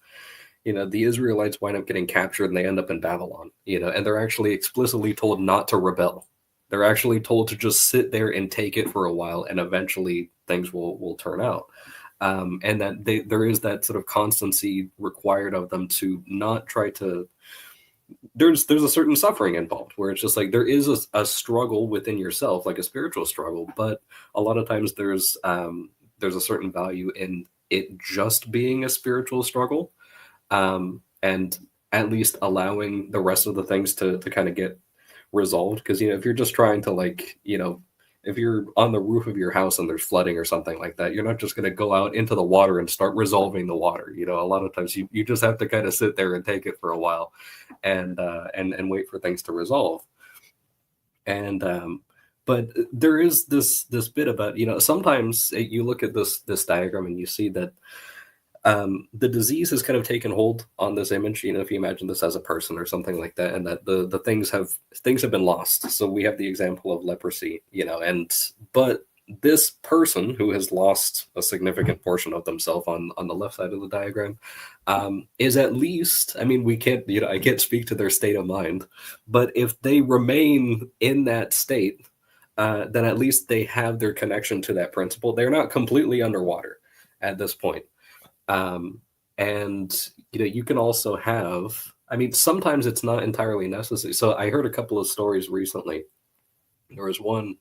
the Israelites wind up getting captured and they end up in Babylon, and they're actually explicitly told not to rebel. They're actually told to just sit there and take it for a while, and eventually things will turn out. And that there is that sort of constancy required of them to not try to. There's a certain suffering involved where it's just like there is a struggle within yourself, like a spiritual struggle, but a lot of times there's a certain value in it just being a spiritual struggle, and at least allowing the rest of the things to kind of get resolved. Because if you're just trying to if you're on the roof of your house and there's flooding or something like that, you're not just going to go out into the water and start resolving the water. A lot of times you just have to kind of sit there and take it for a while and wait for things to resolve. And but there is this bit about sometimes you look at this diagram and you see that the disease has kind of taken hold on this image. If you imagine this as a person or something like that, and that the things have been lost. So we have the example of leprosy, but this person who has lost a significant portion of themselves on the left side of the diagram is at least, I mean, we can't, I can't speak to their state of mind, but if they remain in that state, then at least they have their connection to that principle. They're not completely underwater at this point. And you can also have, I mean, sometimes it's not entirely necessary. So I heard a couple of stories recently. There was one,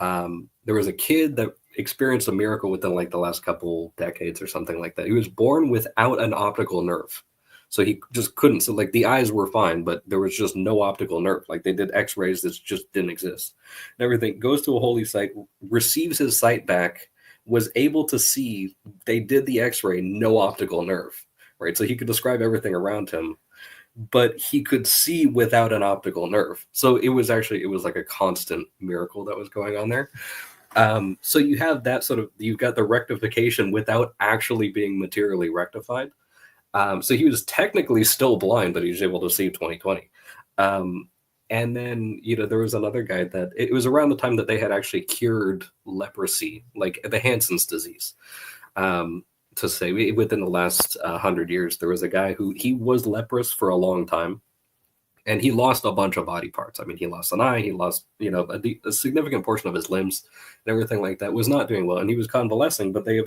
there was a kid that experienced a miracle within like the last couple decades or something like that. He was born without an optical nerve. So he just couldn't, so like the eyes were fine, but there was just no optical nerve. Like they did x-rays that just didn't exist and everything. Goes to a holy site, receives his sight back, was able to see, they did the x-ray, no optical nerve, right? So he could describe everything around him, but he could see without an optical nerve. So it was like a constant miracle that was going on there. So you have that sort of, you've got the rectification without actually being materially rectified. So he was technically still blind, but he was able to see 20/20. And then, there was another guy that it was around the time that they had actually cured leprosy, like the Hansen's disease. To say within the last 100 years, there was a guy who he was leprous for a long time, and he lost a bunch of body parts. I mean, he lost an eye, he lost, a significant portion of his limbs and everything like that. Was not doing well, and he was convalescing. But they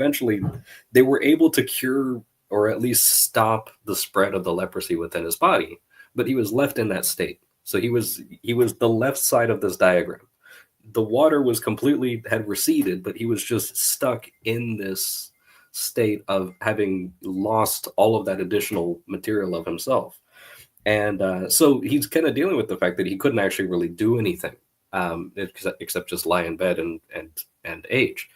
were able to cure or at least stop the spread of the leprosy within his body. But he was left in that state. So he was the left side of this diagram. The water had receded, but he was just stuck in this state of having lost all of that additional material of himself. And so he's kind of dealing with the fact that he couldn't actually really do anything, except just lie in bed and age.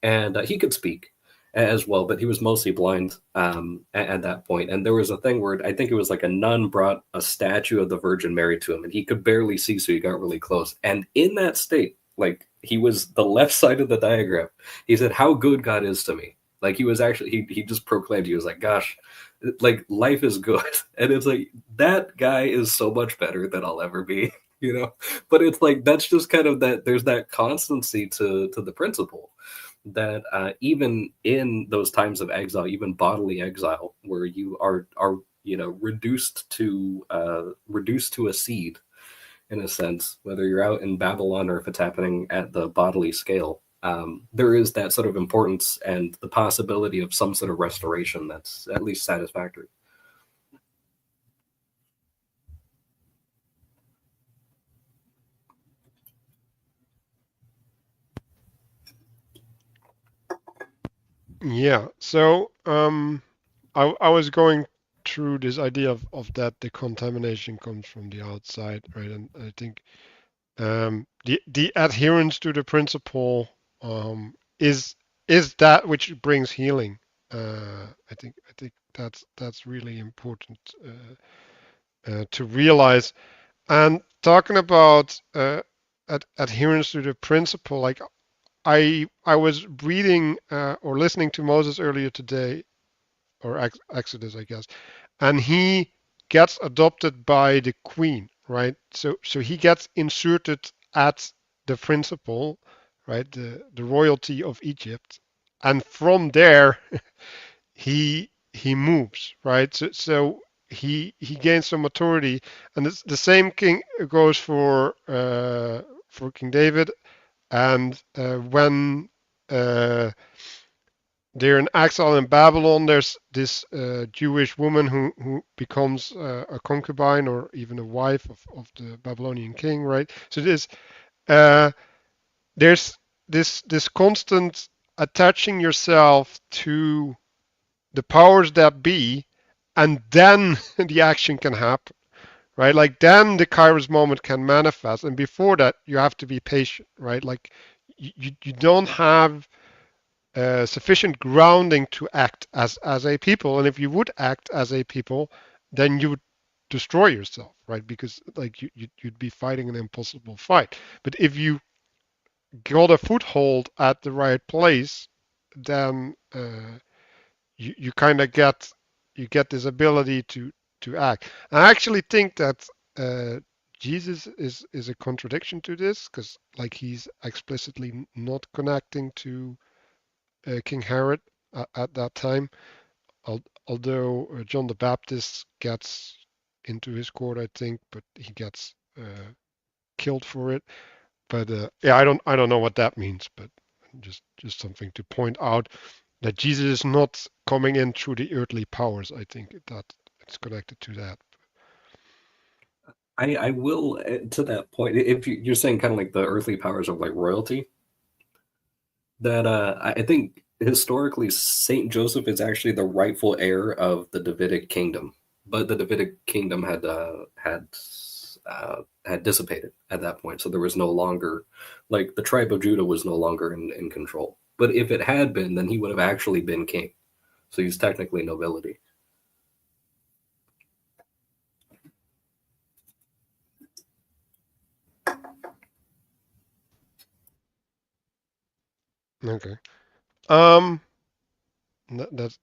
And he could speak as well, but he was mostly blind at that point. And there was a thing where I think it was like a nun brought a statue of the Virgin Mary to him, and he could barely see, so he got really close. And in that state, like, he was the left side of the diagram. He said, "How good God is to me." Like, he was actually, he just proclaimed, he was like, "Gosh, like, life is good." And it's like, that guy is so much better than I'll ever be, But it's like, that's just kind of that, there's that constancy to the principle that even in those times of exile, even bodily exile, where you are reduced to a seed, in a sense, whether you're out in Babylon or if it's happening at the bodily scale, there is that sort of importance and the possibility of some sort of restoration that's at least satisfactory. Yeah. So I was going through this idea of that the contamination comes from the outside, right? And I think the adherence to the principle is that which brings healing. I think that's really important to realize. And talking about adherence to the principle, like I was reading or listening to Moses earlier today, or Exodus, I guess, and he gets adopted by the queen, right? So he gets inserted at the principal, right? The royalty of Egypt, and from there he moves, right? So he gains some authority, and it's the same king goes for King David, and when they're in exile in Babylon, there's this Jewish woman who becomes a concubine or even a wife of the Babylonian king, right? So uh, there's this constant attaching yourself to the powers that be, and then the action can happen, right? Like, then the Kairos moment can manifest, and before that you have to be patient, right? Like, you don't have sufficient grounding to act as a people, and if you would act as a people, then you would destroy yourself, right? Because, like, you'd be fighting an impossible fight. But if you got a foothold at the right place, then you kind of get this ability to act. I actually think that Jesus is a contradiction to this, because, like, he's explicitly not connecting to King Herod at that time, although John the Baptist gets into his court, I think, but he gets killed for it. But yeah, I don't know what that means, but just something to point out, that Jesus is not coming in through the earthly powers. I think that it's connected to that. I will, to that point, if you're saying kind of like the earthly powers of like royalty, that I think historically Saint Joseph is actually the rightful heir of the Davidic kingdom, but the Davidic kingdom had dissipated at that point, so there was no longer, like, the tribe of Judah was no longer in control. But if it had been, then he would have actually been king, so he's technically nobility. Okay.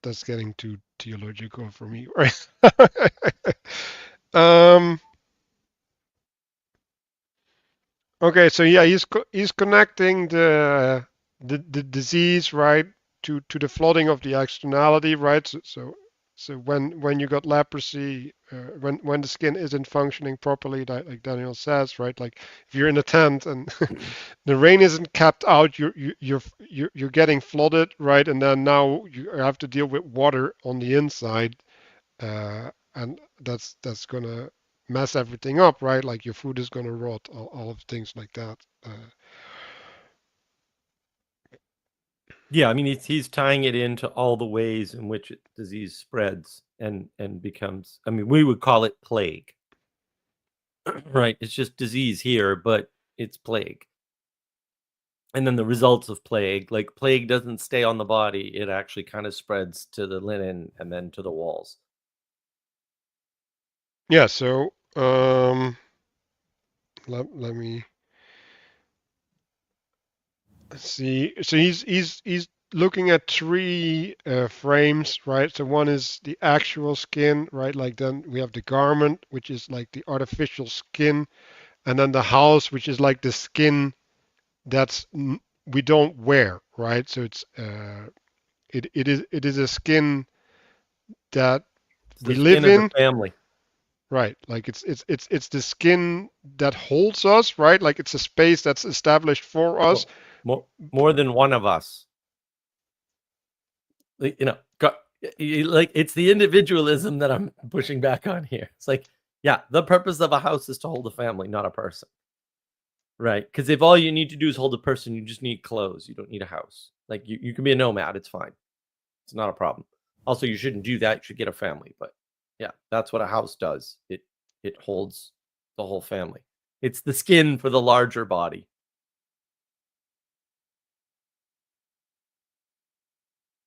That's getting too theological for me, right? um. Okay, so yeah, he's connecting the disease, right, to the flooding of the externality, right? So when you got leprosy, when the skin isn't functioning properly, like Daniel says, right? Like if you're in a tent and the rain isn't kept out, you're getting flooded, right? And then now you have to deal with water on the inside, and that's gonna mess everything up, right? Like your food is gonna rot, all of things like that. Yeah, I mean he's tying it into all the ways in which disease spreads and becomes. I mean, we would call it plague, right? It's just disease here, but it's plague. And then the results of plague, like plague doesn't stay on the body; it actually kind of spreads to the linen and then to the walls. Yeah. So let me see. So he's looking at three frames, right? So one is the actual skin, right? Like then we have the garment, which is like the artificial skin, and then the house, which is like the skin that's we don't wear, right? So it is a skin that It's we the live skin of the in, family. right? Like it's the skin that holds us, right? Like it's a space that's established for us. More than one of us. You know, like it's the individualism that I'm pushing back on here. It's like, yeah, the purpose of a house is to hold a family, not a person. Right? Because if all you need to do is hold a person, you just need clothes. You don't need a house. Like you can be a nomad, it's fine. It's not a problem. Also, you shouldn't do that. You should get a family. But yeah, that's what a house does. It holds the whole family. It's the skin for the larger body.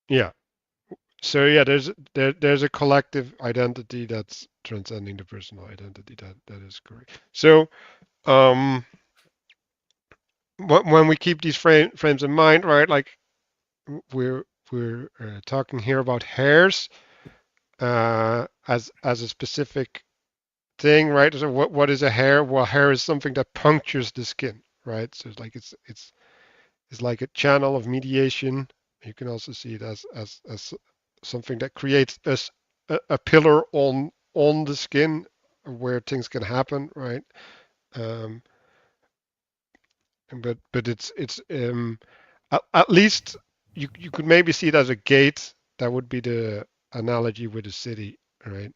Yeah. So yeah, there's a collective identity that's transcending the personal identity. That is correct. So when we keep these frames in mind, right? Like we're talking here about hairs as a specific thing, right? So what is a hair? Well, hair is something that punctures the skin, right? So it's like it's like a channel of mediation. You can also see it as something that creates a pillar on the skin where things can happen, right? Um, but it's at least you could maybe see it as a gate. That would be the analogy with the city, right?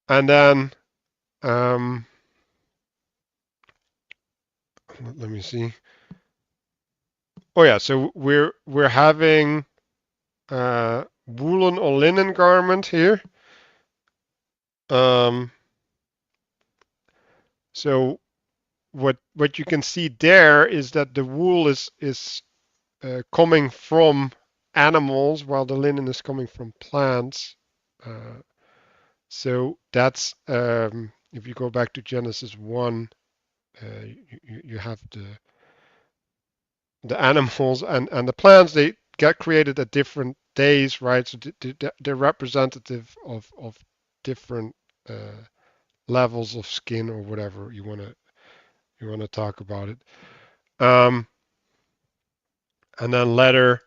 And then let me see. Oh yeah, so we're having woolen or linen garment here. Um, so what you can see there is that the wool is coming from animals, while the linen is coming from plants. So that's if you go back to Genesis 1, you have the animals and the plants. They get created at different days, right? So they're representative of different levels of skin or whatever you wanna talk about it. Um, and then leather,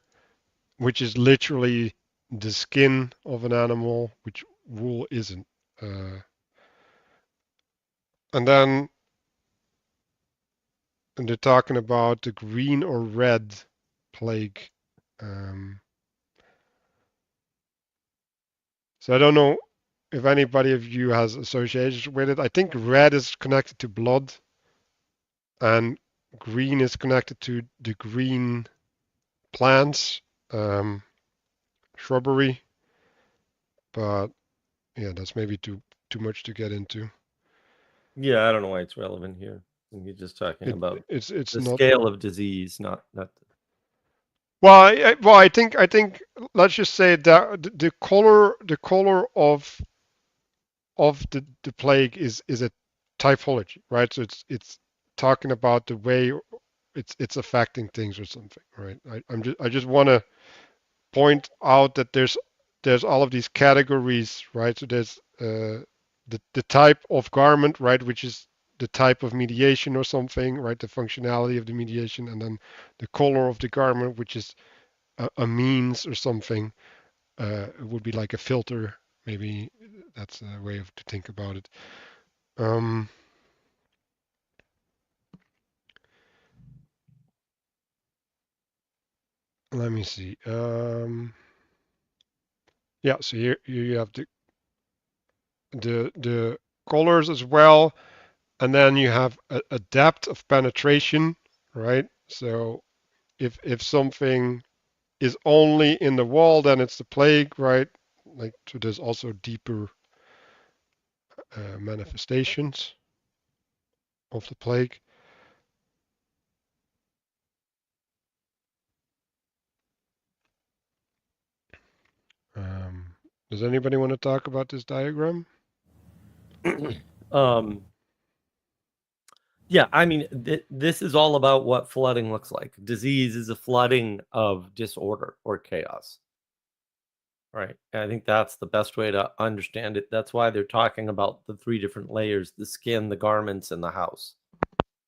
which is literally the skin of an animal, which wool isn't. And then and they're talking about the green or red plague. Um, so I don't know if anybody of you has associations with it. I think red is connected to blood, and green is connected to the green plants, shrubbery. But yeah, that's maybe too much to get into. Yeah, I don't know why it's relevant here. You're just talking It about it's the not. scale of disease, not. Well, I think let's just say that the color of the plague is a typology, right? So it's talking about the way it's affecting things or something, right? I just want to point out that there's all of these categories, right? So there's the type of garment, right, which is the type of mediation or something, right? The functionality of the mediation, and then the color of the garment, which is a means or something. It would be like a filter, maybe that's a way to think about it. Let me see. Yeah, so here you have the colors as well, and then you have a depth of penetration, right? So if something is only in the wall, then it's the plague, right? Like, so there's also deeper manifestations of the plague. Does anybody want to talk about this diagram? Yeah, I mean, this is all about what flooding looks like. Disease is a flooding of disorder or chaos. Right. And I think that's the best way to understand it. That's why they're talking about the 3 different layers: the skin, the garments, and the house,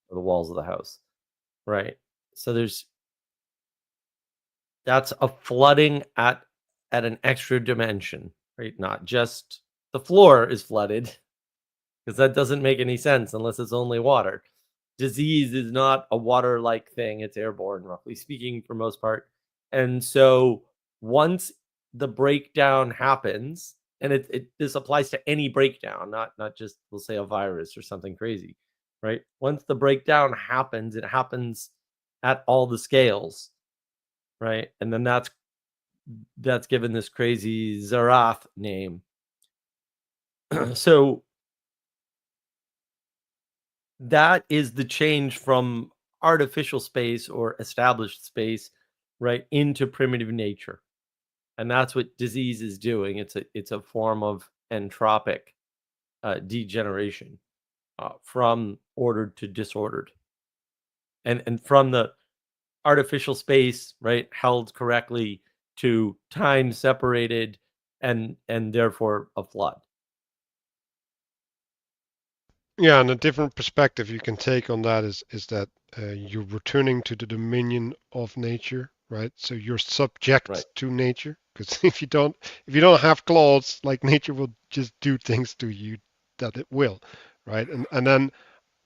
or the walls of the house. Right. So that's a flooding at an extra dimension, right? Not just the floor is flooded, because that doesn't make any sense unless it's only water. Disease is not a water-like thing. It's airborne, roughly speaking, for most part. And so once the breakdown happens, and this applies to any breakdown, not just, we'll say, a virus or something crazy, right? Once the breakdown happens, it happens at all the scales, right? And then that's given this crazy Zarath name. So that is the change from artificial space or established space, right, into primitive nature. And that's what disease is doing. It's a form of entropic degeneration, from ordered to disordered, and from the artificial space, right, held correctly, to time separated, and therefore a flood. Yeah, and a different perspective you can take on that is that you're returning to the dominion of nature, right? So you're subject Right. to nature, because if you don't have claws, like, nature will just do things to you that it will, right? And then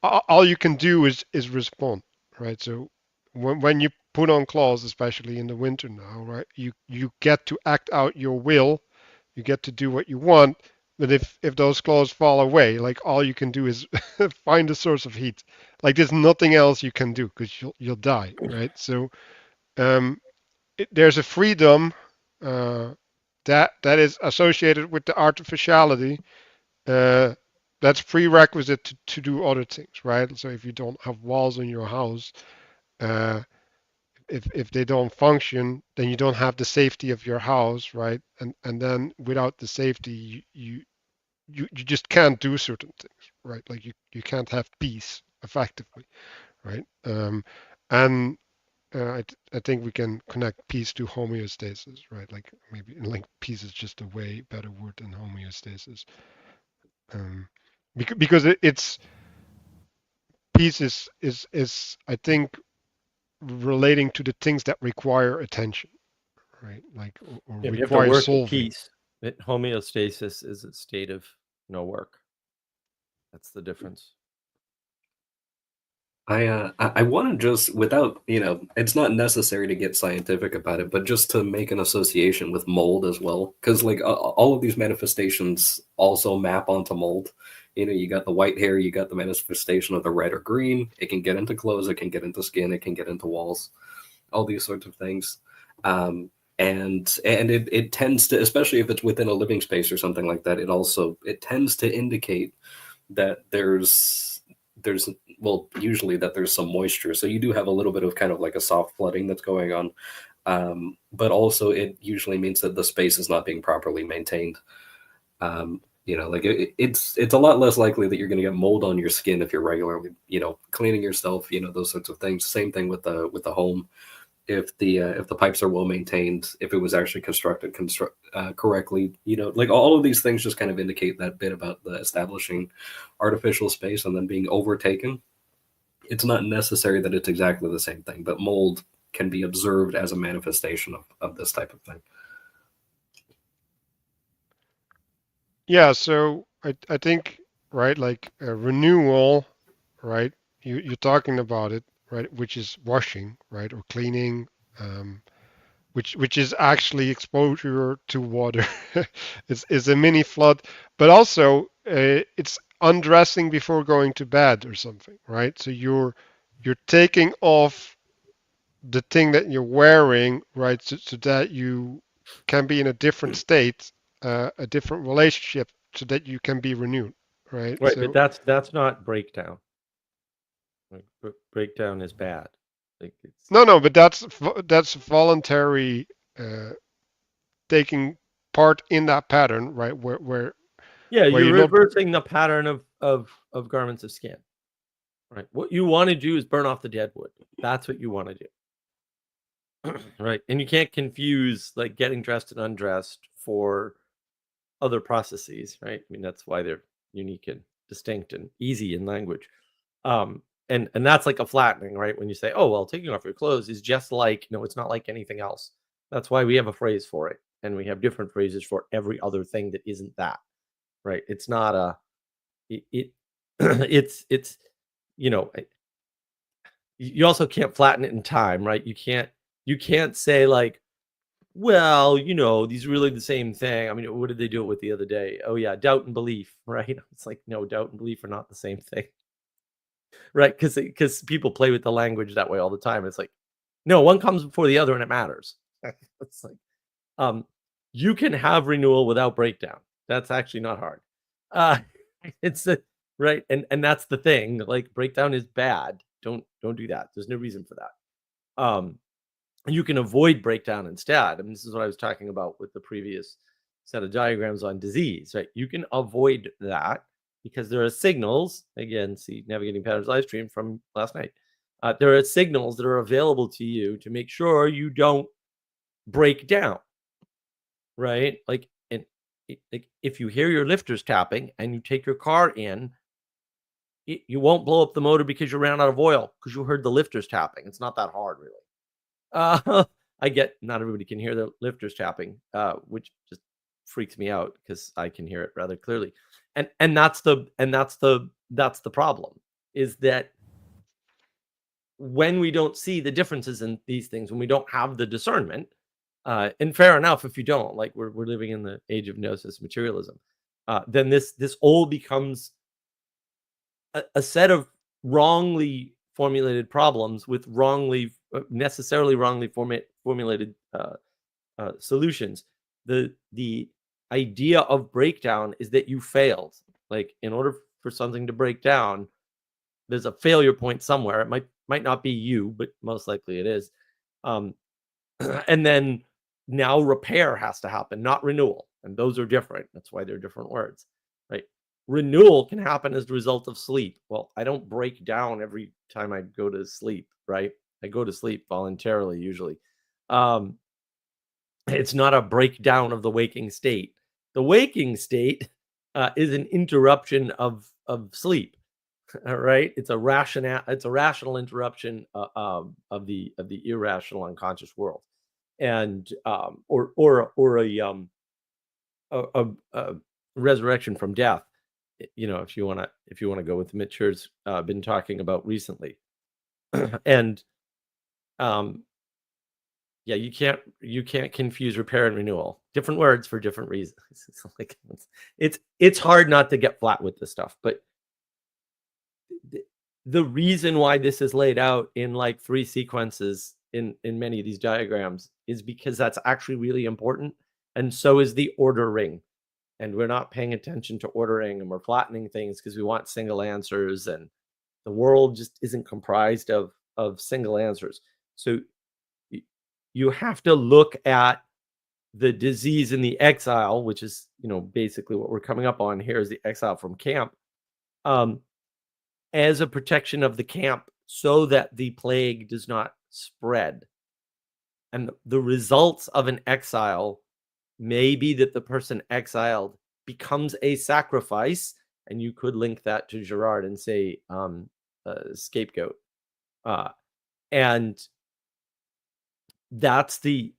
all you can do is respond, right? So when you put on claws, especially in the winter now, right, you get to act out your will, you get to do what you want. But if those claws fall away, like, all you can do is find a source of heat. Like, there's nothing else you can do, because you'll die, right? So there's a freedom that is associated with the artificiality, that's prerequisite to do other things, right? So if you don't have walls in your house, uh, if they don't function, then you don't have the safety of your house, right? And then without the safety, you just can't do certain things, right? Like, you can't have peace effectively, right? And I think we can connect peace to homeostasis, right? Like, maybe, like, peace is just a way better word than homeostasis. Because it's peace is I think relating to the things that require attention, right? Like, or If you have to require work at solving. peace, homeostasis is a state of no work. That's the difference. I want to just, without, it's not necessary to get scientific about it, but just to make an association with mold as well, because, like, all of these manifestations also map onto mold. You got the white hair, you got the manifestation of the red or green. It can get into clothes, it can get into skin, it can get into walls, all these sorts of things. And it tends to, especially if it's within a living space or something like that, it tends to indicate that there's well, usually that there's some moisture. So you do have a little bit of kind of like a soft flooding that's going on. But also it usually means that the space is not being properly maintained. You know, like it's a lot less likely that you're going to get mold on your skin if you're regularly, you know, cleaning yourself, you know, those sorts of things. Same thing with the home. If the pipes are well maintained, if it was actually constructed correctly, you know, like all of these things just kind of indicate that bit about the establishing artificial space and then being overtaken. It's not necessary that it's exactly the same thing, but mold can be observed as a manifestation of this type of thing. Yeah, so I think, right, like renewal, right? You're talking about it, right, which is washing, right, or cleaning, um, which is actually exposure to water. It's a mini flood, but also it's undressing before going to bed or something, right? So you're taking off the thing that you're wearing, right, so that you can be in a different state, a different relationship, so that you can be renewed, right? Right, So but that's not breakdown. Like, breakdown is bad. Like it's no, but that's voluntary uh, taking part in that pattern, right? yeah, Where you're you're not. reversing the pattern of garments of skin. Right. What you want to do is burn off the dead wood. That's what you want to do. Right. And you can't confuse like getting dressed and undressed for other processes, right? I mean, that's why they're unique and distinct and easy in language. And that's like a flattening, right? When you say, oh, well, taking off your clothes is just like, no, it's not like anything else. That's why we have a phrase for it. And we have different phrases for every other thing that isn't that, right? It's not a, it it's, you know, you also can't flatten it in time, right? You can't say like, well, you know, these are really the same thing. I mean, what did they do it with the other day? Oh yeah, doubt and belief, right? It's like, no, doubt and belief are not the same thing, right? Because people play with the language that way all the time. It's like, no, one comes before the other and it matters. It's like, um, you can have renewal without breakdown. That's actually not hard. Uh, it's a, right, and that's the thing. Like breakdown is bad. Don't do that. There's no reason for that. You can avoid breakdown instead. I mean, this is what I was talking about with the previous set of diagrams on disease, right? You can avoid that because there are signals. Again, see Navigating Patterns live stream from last night. There are signals that are available to you to make sure you don't break down, right? Like, and like if you hear your lifters tapping and you take your car in, you won't blow up the motor because you ran out of oil because you heard the lifters tapping. It's not that hard, really. I get not everybody can hear the lifters tapping, which just freaks me out because I can hear it rather clearly. And that's the problem, is that when we don't see the differences in these things, when we don't have the discernment, and fair enough if you don't, like we're living in the age of gnosis materialism, then this all becomes a set of wrongly formulated problems with necessarily wrongly formulated solutions. The idea of breakdown is that you failed. Like in order for something to break down, there's a failure point somewhere. It might not be you, but most likely it is. And then now repair has to happen, not renewal. And those are different. That's why they're different words, right? Renewal can happen as a result of sleep. Well, I don't break down every time I go to sleep, right? I go to sleep voluntarily usually. It's not a breakdown of the waking state. The waking state is an interruption of sleep. All right, it's a rational interruption of the irrational unconscious world, and or a resurrection from death. You know, if you want to go with Mitchell's been talking about recently, and yeah, you can't confuse repair and renewal. Different words for different reasons. It's like it's hard not to get flat with this stuff, but the reason why this is laid out in like 3 sequences in many of these diagrams is because that's actually really important, and so is the ordering. And we're not paying attention to ordering, and we're flattening things because we want single answers, and the world just isn't comprised of single answers. So you have to look at the disease and the exile, which is, basically what we're coming up on here is the exile from camp, as a protection of the camp so that the plague does not spread. And the results of an exile may be that the person exiled becomes a sacrifice, and you could link that to Girard and say scapegoat. And that's the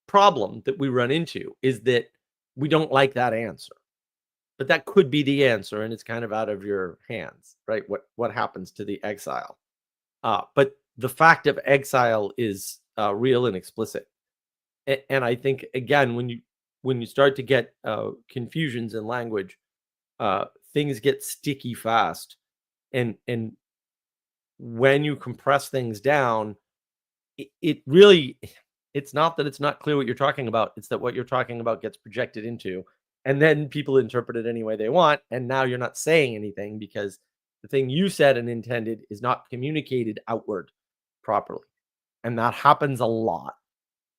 problem that we run into, is that we don't like that answer. But that could be the answer, and it's kind of out of your hands, right? What happens to the exile? But the fact of exile is real and explicit. And I think, again, when you start to get confusions in language, things get sticky fast. And when you compress things down, it really, it's not that it's not clear what you're talking about. It's that what you're talking about gets projected into, and then people interpret it any way they want. And now you're not saying anything because the thing you said and intended is not communicated outward properly. And that happens a lot.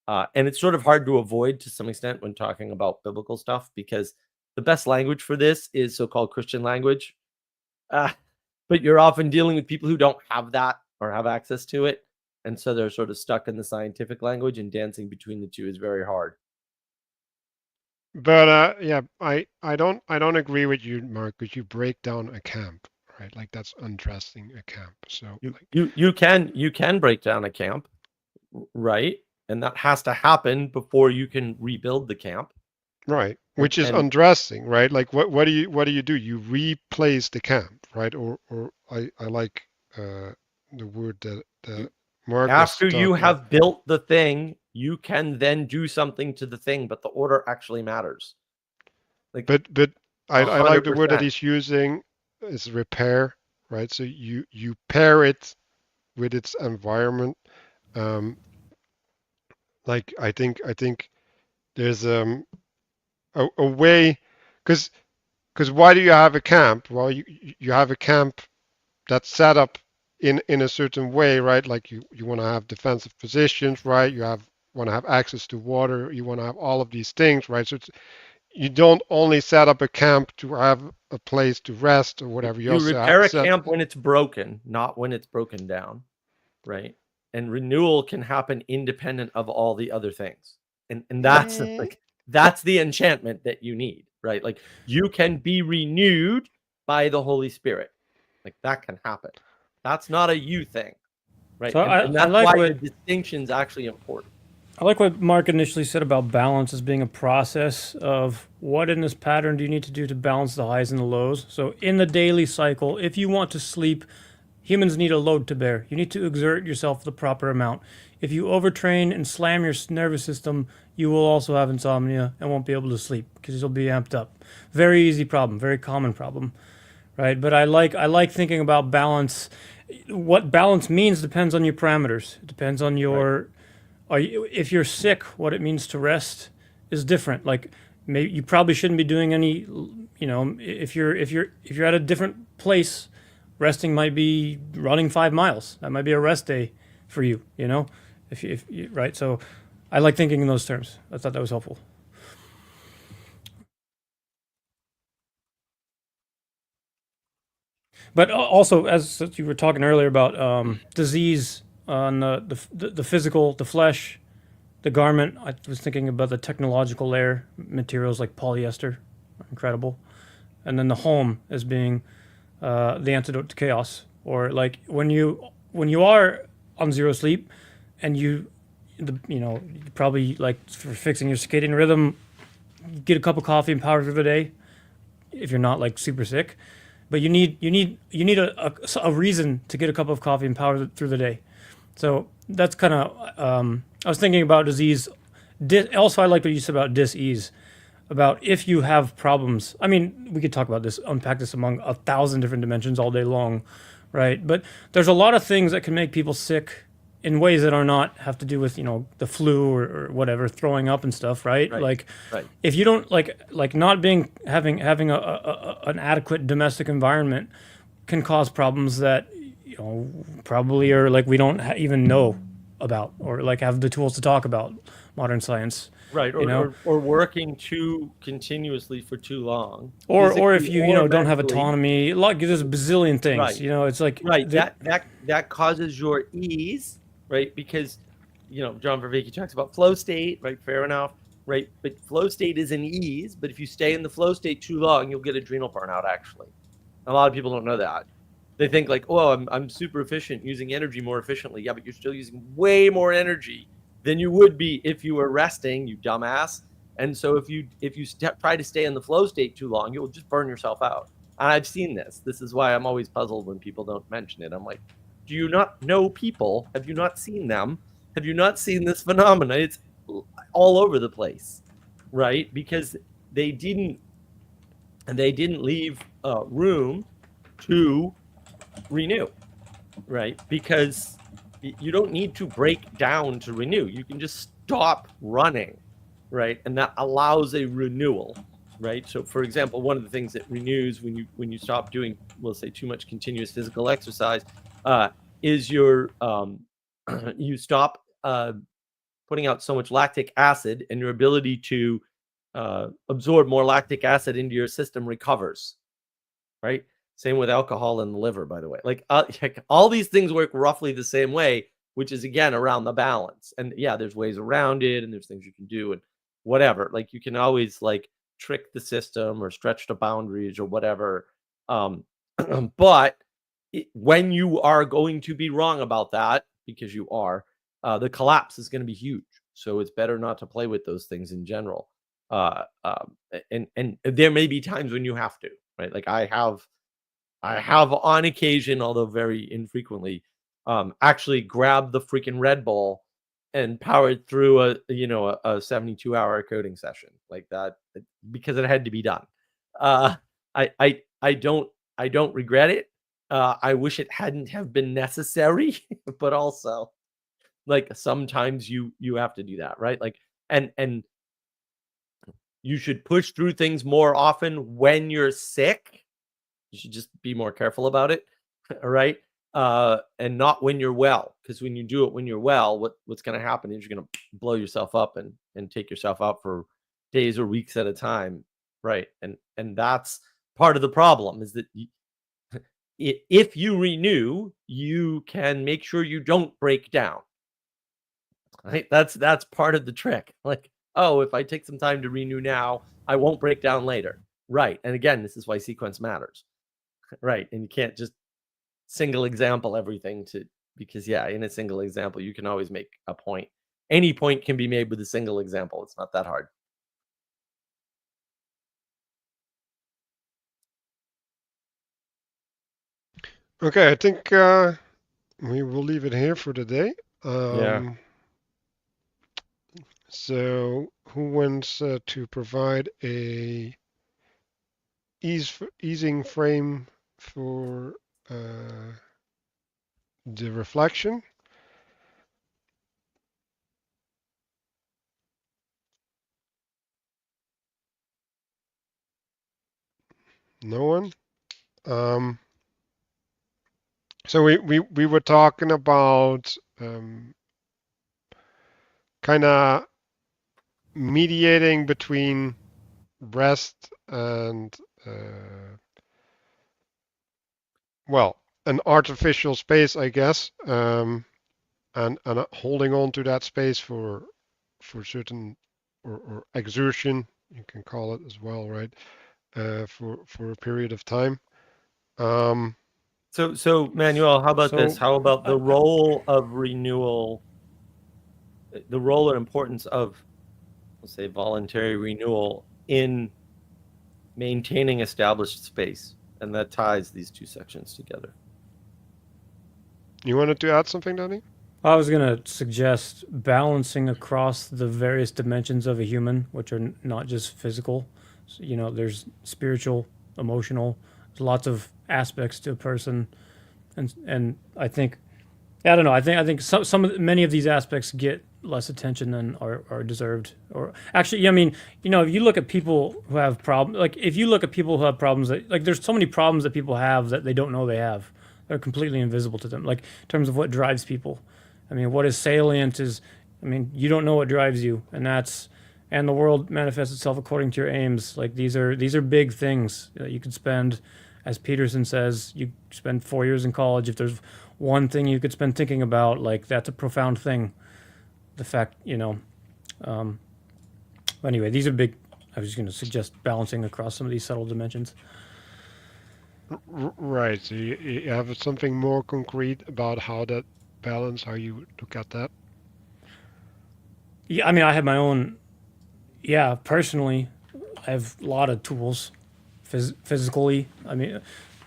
And it's sort of hard to avoid to some extent when talking about biblical stuff, because the best language for this is so-called Christian language. But you're often dealing with people who don't have that or have access to it. And so they're sort of stuck in the scientific language, and dancing between the two is very hard. But yeah, I don't agree with you, Mark, because you break down a camp, right? Like that's undressing a camp. So you can break down a camp, right? And that has to happen before you can rebuild the camp. Right, which is undressing, right? Like what do you do? You replace the camp, right? Or I like the word that Mark after you have about. built the thing, you can then do something to the thing, but the order actually matters. Like, but I like the word that 100%. he's using is repair, right? So you pair it with its environment. Like I think there's a way, because why do you have a camp? Well, you have a camp that's set up in a certain way, right? Like you want to have defensive positions, right? You want to have access to water. You want to have all of these things, right? So you don't only set up a camp to have a place to rest or whatever. You repair a camp when it's broken, not when it's broken down, right? And renewal can happen independent of all the other things. And that's that's the enchantment that you need, right? Like you can be renewed by the Holy Spirit. Like that can happen. That's not a you thing, right? So and that's like why the distinction's actually important. I like what Mark initially said about balance as being a process of what in this pattern do you need to do to balance the highs and the lows. So in the daily cycle, if you want to sleep, humans need a load to bear. You need to exert yourself the proper amount. If you overtrain and slam your nervous system, you will also have insomnia and won't be able to sleep because you'll be amped up. Very easy problem, very common problem, right? But I like thinking about balance. What balance means depends on your parameters. It depends on your... if you're sick, what it means to rest is different. Like maybe you probably shouldn't be doing any, if you're at a different place, resting might be running 5 miles. That might be a rest day for you, if right. So I like thinking in those terms. I thought that was helpful. But also, as you were talking earlier about disease on the physical, the flesh, the garment, I was thinking about the technological layer, materials like polyester, incredible. And then the home as being the antidote to chaos. Or like when you are on zero sleep and you probably like for fixing your circadian rhythm, get a cup of coffee and power through the day if you're not like super sick. But you need a reason to get a cup of coffee and power through the day. So that's kind of, I was thinking about disease. Also, I like what you said about dis-ease, about if you have problems. I mean, we could talk about this, unpack this among 1,000 different dimensions all day long, right? But there's a lot of things that can make people sick in ways that are not have to do with, the flu or whatever, throwing up and stuff, right? Like, if you don't like not having an adequate domestic environment can cause problems that probably are like we don't even know about or like have the tools to talk about. modern science. Right, you know, or working too continuously for too long, or if physically you or don't have mentally. autonomy. Like there's a bazillion things. Right. You know, it's like Right. That causes your ease, right? Because John Vervaeke talks about flow state, right? Fair enough, right? But flow state is an ease. But if you stay in the flow state too long, you'll get adrenal burnout. Actually, a lot of people don't know that. They think like, oh, I'm super efficient, using energy more efficiently. Yeah, but you're still using way more energy than you would be if you were resting, you dumbass. And so if you try to stay in the flow state too long, you'll just burn yourself out. And I've seen this. This is why I'm always puzzled when people don't mention it. I'm like, do you not know people? Have you not seen them? Have you not seen this phenomenon? It's all over the place, right? Because they didn't leave room to renew, right? Because you don't need to break down to renew. You can just stop running, right? And that allows a renewal, right? So, for example, one of the things that renews when you stop doing, we'll say, too much continuous physical exercise, is you stop putting out so much lactic acid, and your ability to absorb more lactic acid into your system recovers, right? Same with alcohol in the liver, by the way. Like all these things work roughly the same way, which is again around the balance. And yeah, there's ways around it, and there's things you can do, and whatever. Like you can always like trick the system or stretch the boundaries or whatever. But when you are going to be wrong about that, because you are, the collapse is going to be huge. So it's better not to play with those things in general. And there may be times when you have to, right? Like I have on occasion, although very infrequently, actually grabbed the freaking Red Bull and powered through a 72-hour coding session like that because it had to be done. I don't regret it. I wish it hadn't have been necessary, but also like sometimes you have to do that, right? Like and you should push through things more often when you're sick. You should just be more careful about it, right? And not when you're well, because when you do it when you're well, what's going to happen is you're going to blow yourself up and take yourself out for days or weeks at a time, right? And that's part of the problem is that if you renew, you can make sure you don't break down. Right? That's part of the trick. Like, oh, if I take some time to renew now, I won't break down later. Right. And again, this is why sequence matters. Right. And you can't just single example everything because in a single example, you can always make a point. Any point can be made with a single example. It's not that hard. Okay, I think we will leave it here for today. Yeah. So who wants to provide a easing frame for the reflection? No one? So we were talking about kind of mediating between rest and an artificial space, I guess, and holding on to that space for certain or exertion, you can call it as well, right? For a period of time. So Manuel, how about this? How about the role of renewal, the role and importance of, let's say, voluntary renewal in maintaining established space? And that ties these two sections together. You wanted to add something, Danny? I was going to suggest balancing across the various dimensions of a human, which are not just physical. So, there's spiritual, emotional, there's lots of aspects to a person. And I think, I don't know, I think many of these aspects get less attention than are deserved. Or actually, I mean, if you look at people who have problems, like if you look at people who have problems, like there's so many problems that people have that they don't know they have. They're completely invisible to them. Like in terms of what drives people. I mean, what is salient is I mean, you don't know what drives you, and the world manifests itself according to your aims. Like these are big things. You could spend, as Peterson says, you spend 4 years in college. If there's one thing you could spend thinking about, like that's a profound thing. The fact, Um, anyway, these are big. I was just going to suggest balancing across some of these subtle dimensions. Right. So you have something more concrete about how that balance, how you look at that. Yeah, I mean, I have my own. Yeah, personally, I have a lot of tools, physically. I mean,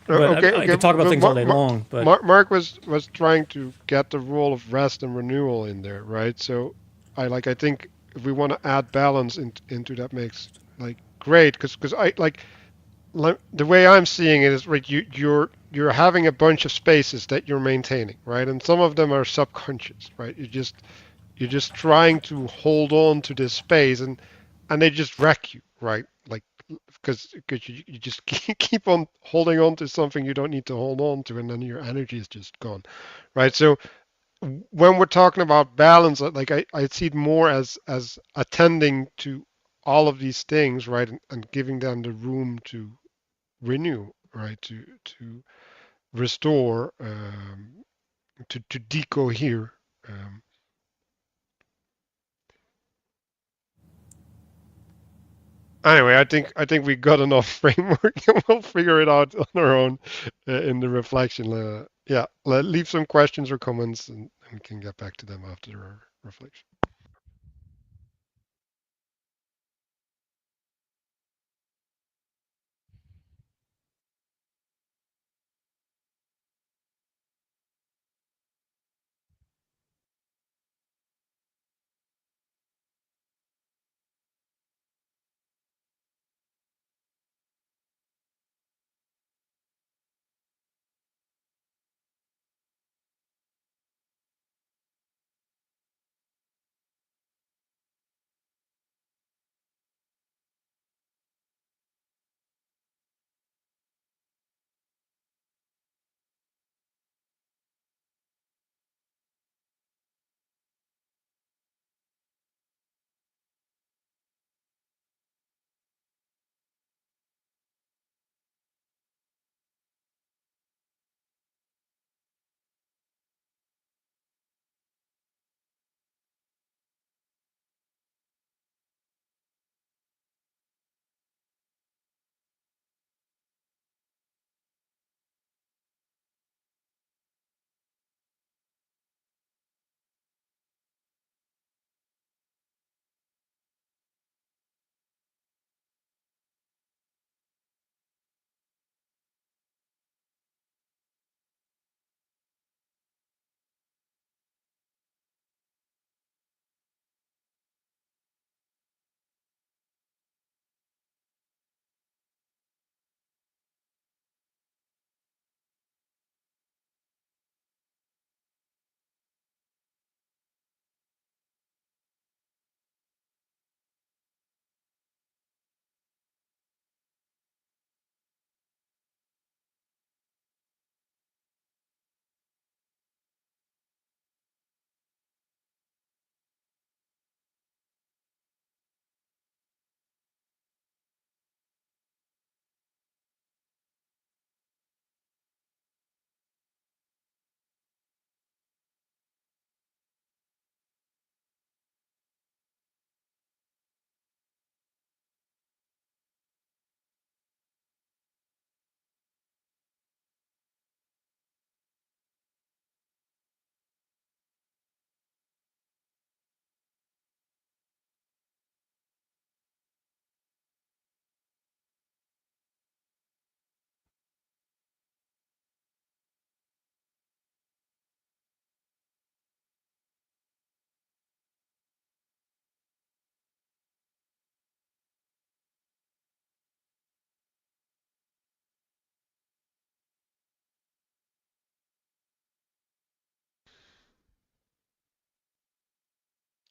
but Okay, I okay. could talk about But things all day long. But Mark was trying to get the role of rest and renewal in there, right? So I think if we want to add balance into that makes like great because I like the way I'm seeing it is right. You're having a bunch of spaces that you're maintaining, right? And some of them are subconscious, right? You're just trying to hold on to this space and they just wreck you, right? Like because you just keep on holding on to something you don't need to hold on to and then your energy is just gone, right? So when we're talking about balance, like I see it more as attending to all of these things, right? And giving them the room to renew, right? To restore, to decohere. Um, Anyway, I think we got enough framework, and we'll figure it out on our own in the reflection. Yeah, leave some questions or comments, and we can get back to them after our reflection.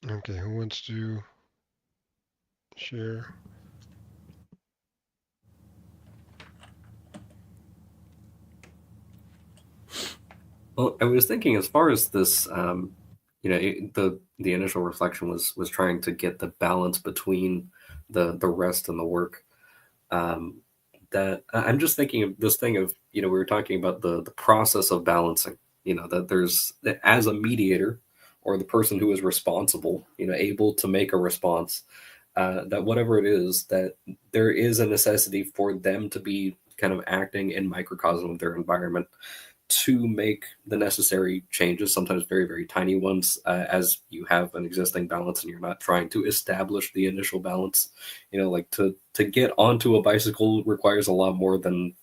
Okay, who wants to share? Well, I was thinking as far as this the initial reflection was trying to get the balance between the rest and the work. That I'm just thinking of this thing of, we were talking about the process of balancing, that there's, as a mediator or the person who is responsible, able to make a response, that whatever it is, that there is a necessity for them to be kind of acting in microcosm of their environment to make the necessary changes, sometimes very, very tiny ones, as you have an existing balance and you're not trying to establish the initial balance. Like to get onto a bicycle requires a lot more than,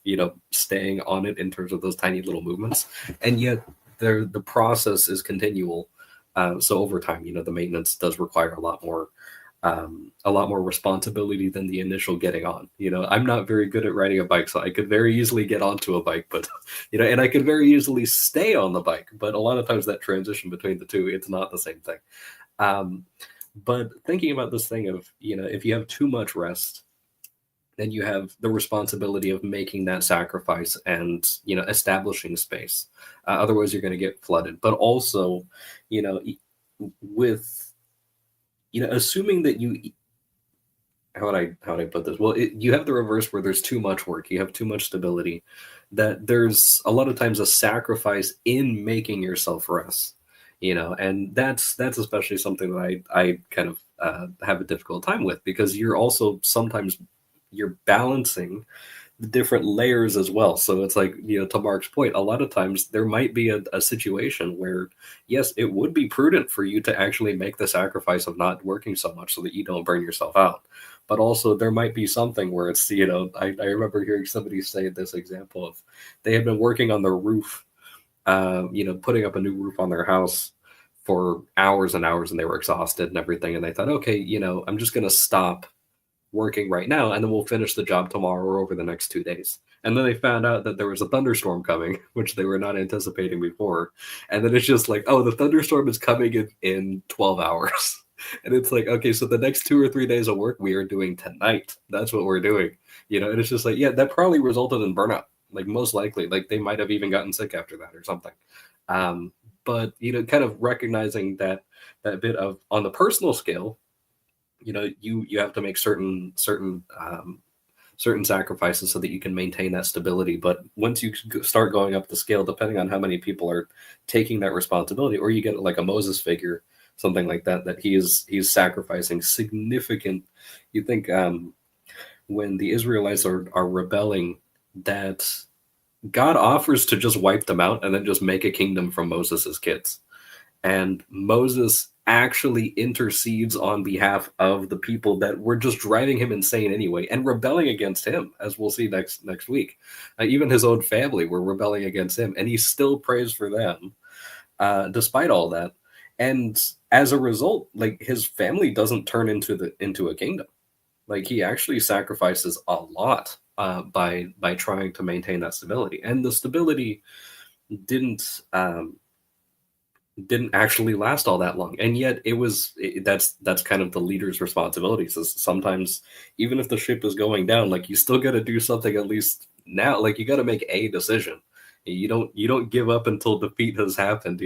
staying on it in terms of those tiny little movements. And yet the process is continual. So over time, the maintenance does require a lot more responsibility than the initial getting on. I'm not very good at riding a bike, so I could very easily get onto a bike, but and I could very easily stay on the bike, but a lot of times that transition between the two, it's not the same thing. But thinking about this thing of, if you have too much rest, then you have the responsibility of making that sacrifice and, establishing space. Otherwise you're going to get flooded. But also, with, assuming that how would I put this? Well, you have the reverse where there's too much work, you have too much stability, that there's a lot of times a sacrifice in making yourself rest, and that's especially something that I kind of have a difficult time with, because you're also sometimes you're balancing the different layers as well. So it's like, to Mark's point, a lot of times there might be a situation where, yes, it would be prudent for you to actually make the sacrifice of not working so much so that you don't burn yourself out. But also there might be something where it's, I remember hearing somebody say this example of, they had been working on their roof, putting up a new roof on their house for hours and hours, and they were exhausted and everything. And they thought, okay, I'm just going to stop working right now, and then we'll finish the job tomorrow or over the next 2 days. And then they found out that there was a thunderstorm coming, which they were not anticipating before. And then it's just like, oh, the thunderstorm is coming in 12 hours. And it's like, okay, so the next 2 or 3 days of work we are doing tonight. That's what we're doing. And it's just like, yeah, that probably resulted in burnout. Like most likely, like they might have even gotten sick after that or something. But, kind of recognizing that bit of, on the personal scale, you have to make certain sacrifices so that you can maintain that stability. But once you start going up the scale, depending on how many people are taking that responsibility, or you get like a Moses figure, something like that he's sacrificing significant. You think when the Israelites are rebelling, that God offers to just wipe them out and then just make a kingdom from Moses's kids. And Moses actually intercedes on behalf of the people that were just driving him insane anyway and rebelling against him, as we'll see next week. Even his own family were rebelling against him, and he still prays for them despite all that. And as a result, like, his family doesn't turn into a kingdom. Like, he actually sacrifices a lot by trying to maintain that stability, and the stability didn't actually last all that long. And yet that's kind of the leader's responsibility. So sometimes, even if the ship is going down, like, you still got to do something, at least now. Like, you got to make a decision. You don't give up until defeat has happened,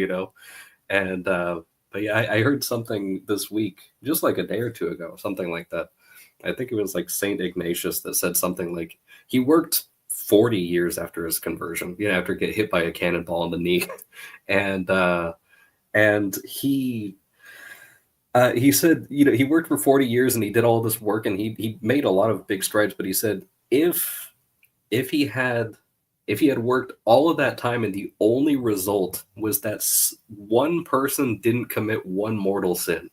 And but yeah, I heard something this week, just like a day or two ago, something like that. I think it was like Saint Ignatius that said something like, he worked 40 years after his conversion, after getting hit by a cannonball in the knee. And he said, he worked for 40 years and he did all this work and he made a lot of big strides. But he said, if he had worked all of that time and the only result was that one person didn't commit one mortal sin,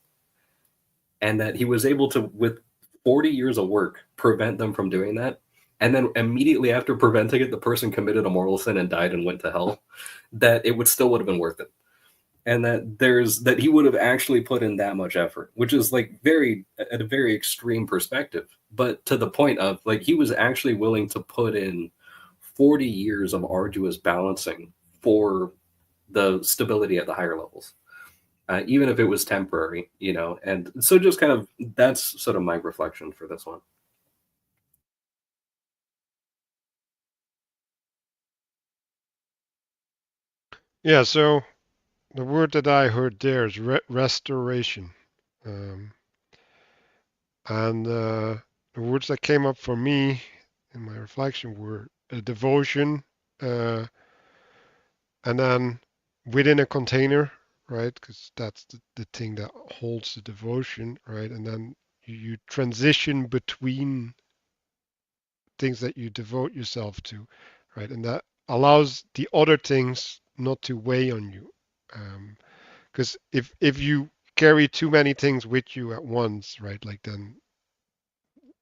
and that he was able to, with 40 years of work, prevent them from doing that, and then immediately after preventing it, the person committed a mortal sin and died and went to hell, that it still would have been worth it. And that he would have actually put in that much effort, which is like at a very extreme perspective, but to the point of, like, he was actually willing to put in 40 years of arduous balancing for the stability at the higher levels, even if it was temporary, and so just kind of, that's sort of my reflection for this one. Yeah, so the word that I heard there is restoration. Um, and the words that came up for me in my reflection were devotion, uh, and then within a container, right? Because that's the thing that holds the devotion, right? And then you transition between things that you devote yourself to, right? And that allows the other things not to weigh on you. Because if you carry too many things with you at once, right? Like then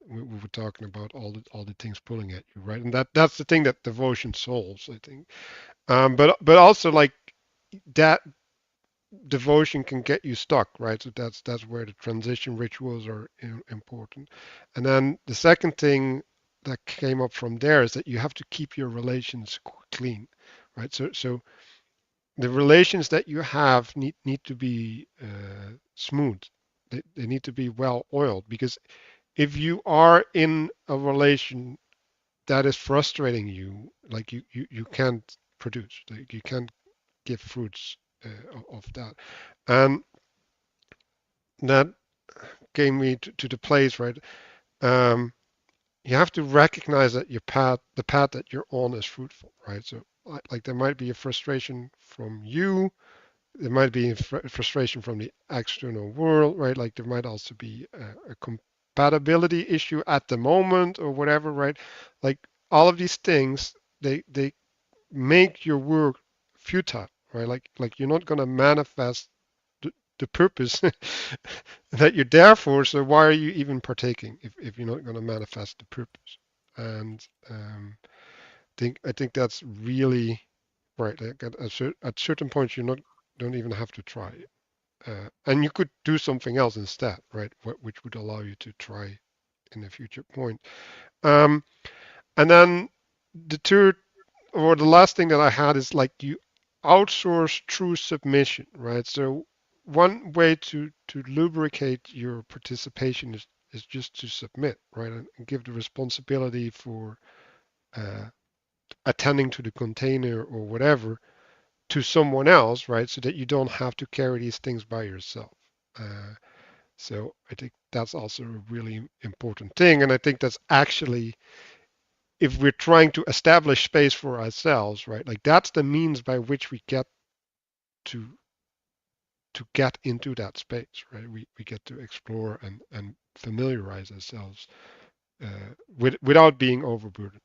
we were talking about all the things pulling at you, right? And that's the thing that devotion solves, I think. But also like that devotion can get you stuck, right? So that's where the transition rituals are important. And then the second thing that came up from there is that you have to keep your relations clean, right? So the relations that you have need to be smooth. They need to be well oiled, because if you are in a relation that is frustrating you, like you can't produce, like you can't give fruits of that. And that gave me to the place, right? Um, you have to recognize that the path that you're on is fruitful, right? So like there might be a frustration from you, there might be a frustration from the external world, right? Like there might also be a compatibility issue at the moment or whatever, right? Like all of these things, they make your work futile, right? Like you're not gonna manifest the purpose that you're there for. So why are you even partaking if you're not gonna manifest the purpose? And I think that's really right. Like at certain points, you not don't even have to try. And you could do something else instead, right? Which would allow you to try in a future point. Um, and then the third or the last thing that I had is like you outsource true submission, right? So one way to lubricate your participation is just to submit, right, and give the responsibility for uh, attending to the container or whatever to someone else, right, so that you don't have to carry these things by yourself. So I think that's also a really important thing, and I think that's actually, if we're trying to establish space for ourselves, right, like that's the means by which we get to get into that space, right? We get to explore and familiarize ourselves without being overburdened.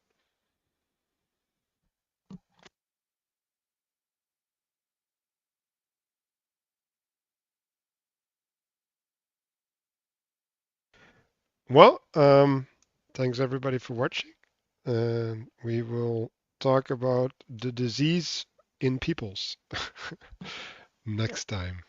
Well, thanks everybody for watching, and we will talk about the disease in peoples next time.